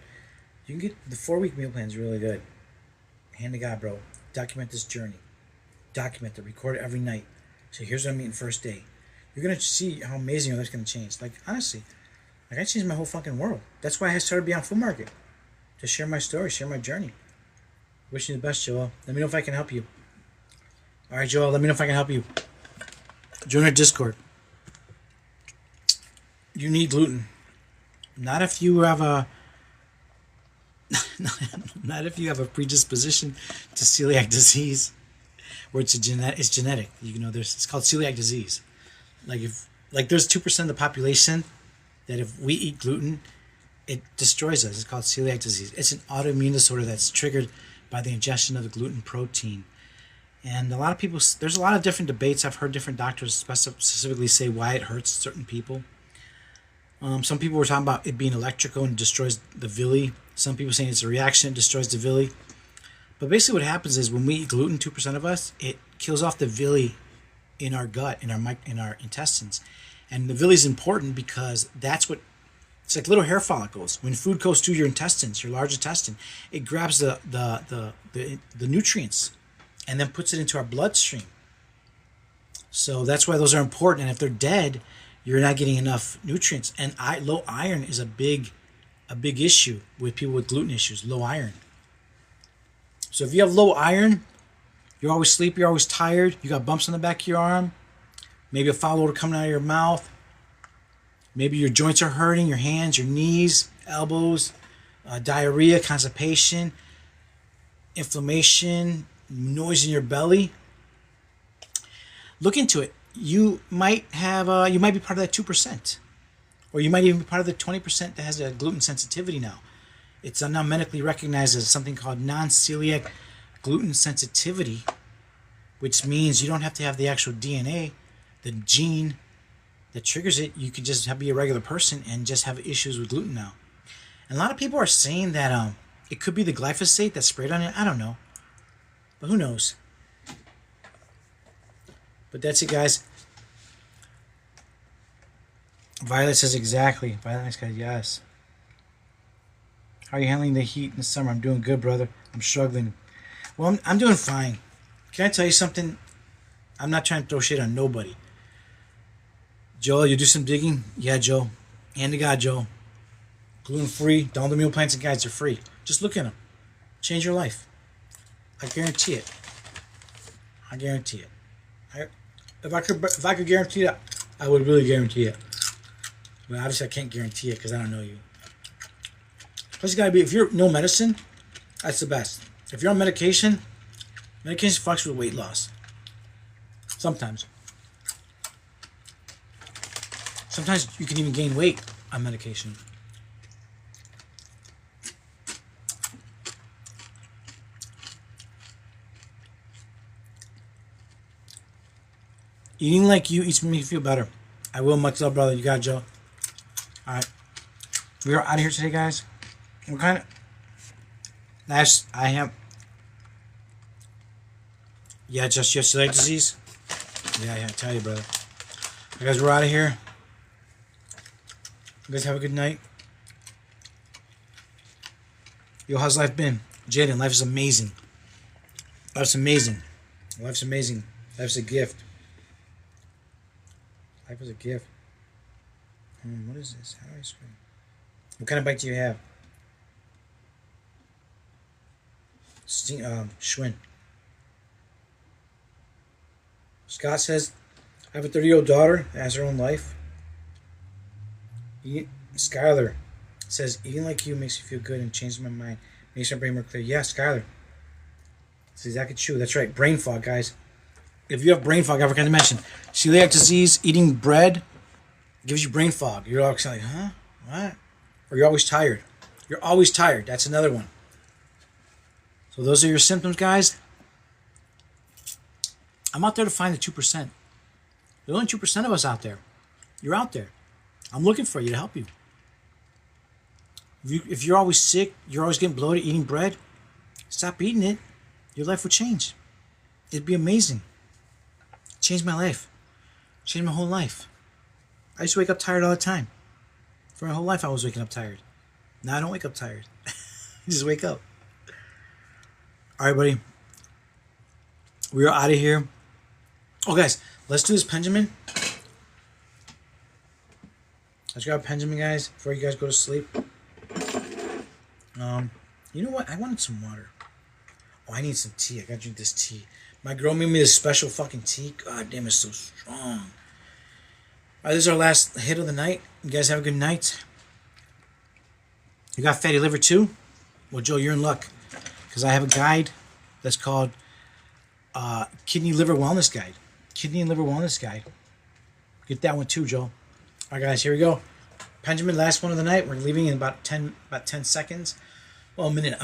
you can get the 4-week meal plan is really good. Hand to God, bro. Document this journey. Document it. Record it every night. So here's what I'm eating first day. You're going to see how amazing your life's going to change. Like, honestly, like I changed my whole fucking world. That's why I started Beyond Food Market. To share my story, share my journey. Wish you the best, Joel. Let me know if I can help you. All right, Joel, let me know if I can help you. Join our Discord. You need gluten. Not if you have a predisposition to celiac disease, where it's genetic. You know, it's called celiac disease. Like there's 2% of the population that if we eat gluten, it destroys us. It's called celiac disease. It's an autoimmune disorder that's triggered by the ingestion of the gluten protein. And a lot of people, there's a lot of different debates. I've heard different doctors specifically say why it hurts certain people. Some people were talking about it being electrical and destroys the villi. Some people saying it's a reaction, it destroys the villi. But basically what happens is when we eat gluten, 2% of us, it kills off the villi in our gut, in our intestines. And the villi is important because it's like little hair follicles. When food goes through your intestines, your large intestine, it grabs the nutrients and then puts it into our bloodstream. So that's why those are important. And if they're dead, you're not getting enough nutrients. And low iron is a big issue with people with gluten issues, low iron. So if you have low iron, you're always sleepy, you're always tired, you got bumps on the back of your arm, maybe a foul odor coming out of your mouth, maybe your joints are hurting, your hands, your knees, elbows, diarrhea, constipation, inflammation, noise in your belly. Look into it. You might be part of that 2%, or you might even be part of the 20% that has a gluten sensitivity now. It's now medically recognized as something called non-celiac gluten sensitivity, which means you don't have to have the actual DNA, the gene that triggers it. You could just be a regular person and just have issues with gluten now. And a lot of people are saying that it could be the glyphosate that's sprayed on it. I don't know, but who knows? But that's it, guys. Violet says exactly. Violet says yes. How are you handling the heat in the summer? I'm doing good, brother. I'm struggling. Well, I'm doing fine. Can I tell you something? I'm not trying to throw shit on nobody. Joel, you do some digging? Yeah, Joe. Hand to God, Joe. Gluten-free. Download the meal plans and guides are free. Just look at them. Change your life. I guarantee it. I guarantee it. If I could guarantee it, I would really guarantee it. But obviously I can't guarantee it because I don't know you. Plus, if you're no medicine, that's the best. If you're on medication fucks with weight loss. Sometimes. Sometimes you can even gain weight on medication. Eating like you makes me feel better. I will. Much love, brother. You got it, Joe. All right. We are out of here today, guys. What kind of... I have... Yeah, just celiac disease. Yeah, I tell you, brother. You guys, we're out of here. You guys have a good night. Yo, how's life been? Jaden, life is amazing. Life's amazing. Life's amazing. Life's a gift. Life is a gift. What is this? How do I scream? What kind of bike do you have? Schwinn. Scott says, I have a 30-year-old daughter that has her own life. Skylar says, eating like you makes me feel good and changes my mind. Makes my brain more clear. Yeah, Skylar. That's exactly true. That's right. Brain fog, guys. If you have brain fog, I forgot to mention, celiac disease, eating bread, gives you brain fog. You're always like, huh? What? Or you're always tired. You're always tired. That's another one. So those are your symptoms, guys. I'm out there to find the 2%. There's only 2% of us out there. You're out there. I'm looking for you to help you. If you're always sick, you're always getting bloated, eating bread, stop eating it. Your life would change. It'd be amazing. Changed my life. Changed my whole life. I used to wake up tired all the time. For my whole life, I was waking up tired. Now I don't wake up tired. I just wake up. All right, buddy. We are out of here. Oh, guys, let's do this Benjamin. Let's grab Benjamin, guys, before you guys go to sleep. You know what? I wanted some water. Oh, I need some tea. I gotta drink this tea. My girl made me this special fucking tea. God damn, it's so strong. All right, this is our last hit of the night. You guys have a good night. You got fatty liver too? Well, Joe, you're in luck. Because I have a guide that's called Kidney Liver Wellness Guide. Kidney and Liver Wellness Guide. Get that one too, Joe. All right, guys, here we go. Benjamin, last one of the night. We're leaving in about 10 seconds. Well, a minute.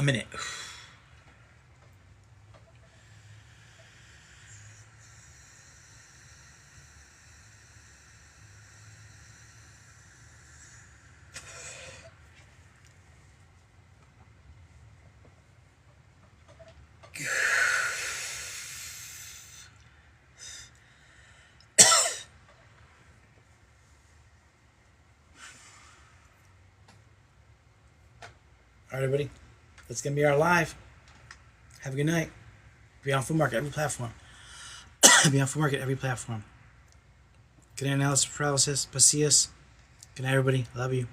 All right, everybody. That's going to be our live. Have a good night. Beyond Food Market, every platform. Beyond Food Market, every platform. Good night, analysis, paralysis, Pacius. Good night, everybody. Love you.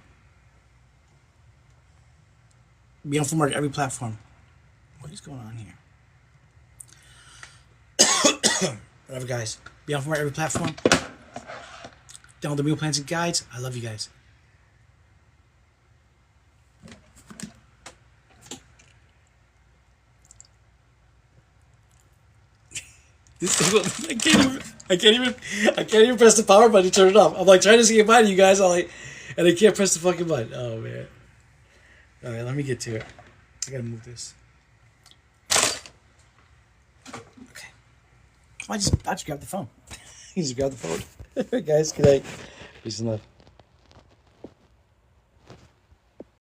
Beyond Food Market, every platform. What is going on here? Whatever, guys. Beyond Food Market, every platform. Download the meal plans and guides. I love you guys. I can't even press the power button to turn it off. I'm like trying to say goodbye to you guys, and I can't press the fucking button. Oh man! All right, let me get to it. I gotta move this. Okay. I just grabbed the phone. You just grabbed the phone. Guys, good night. Peace and love.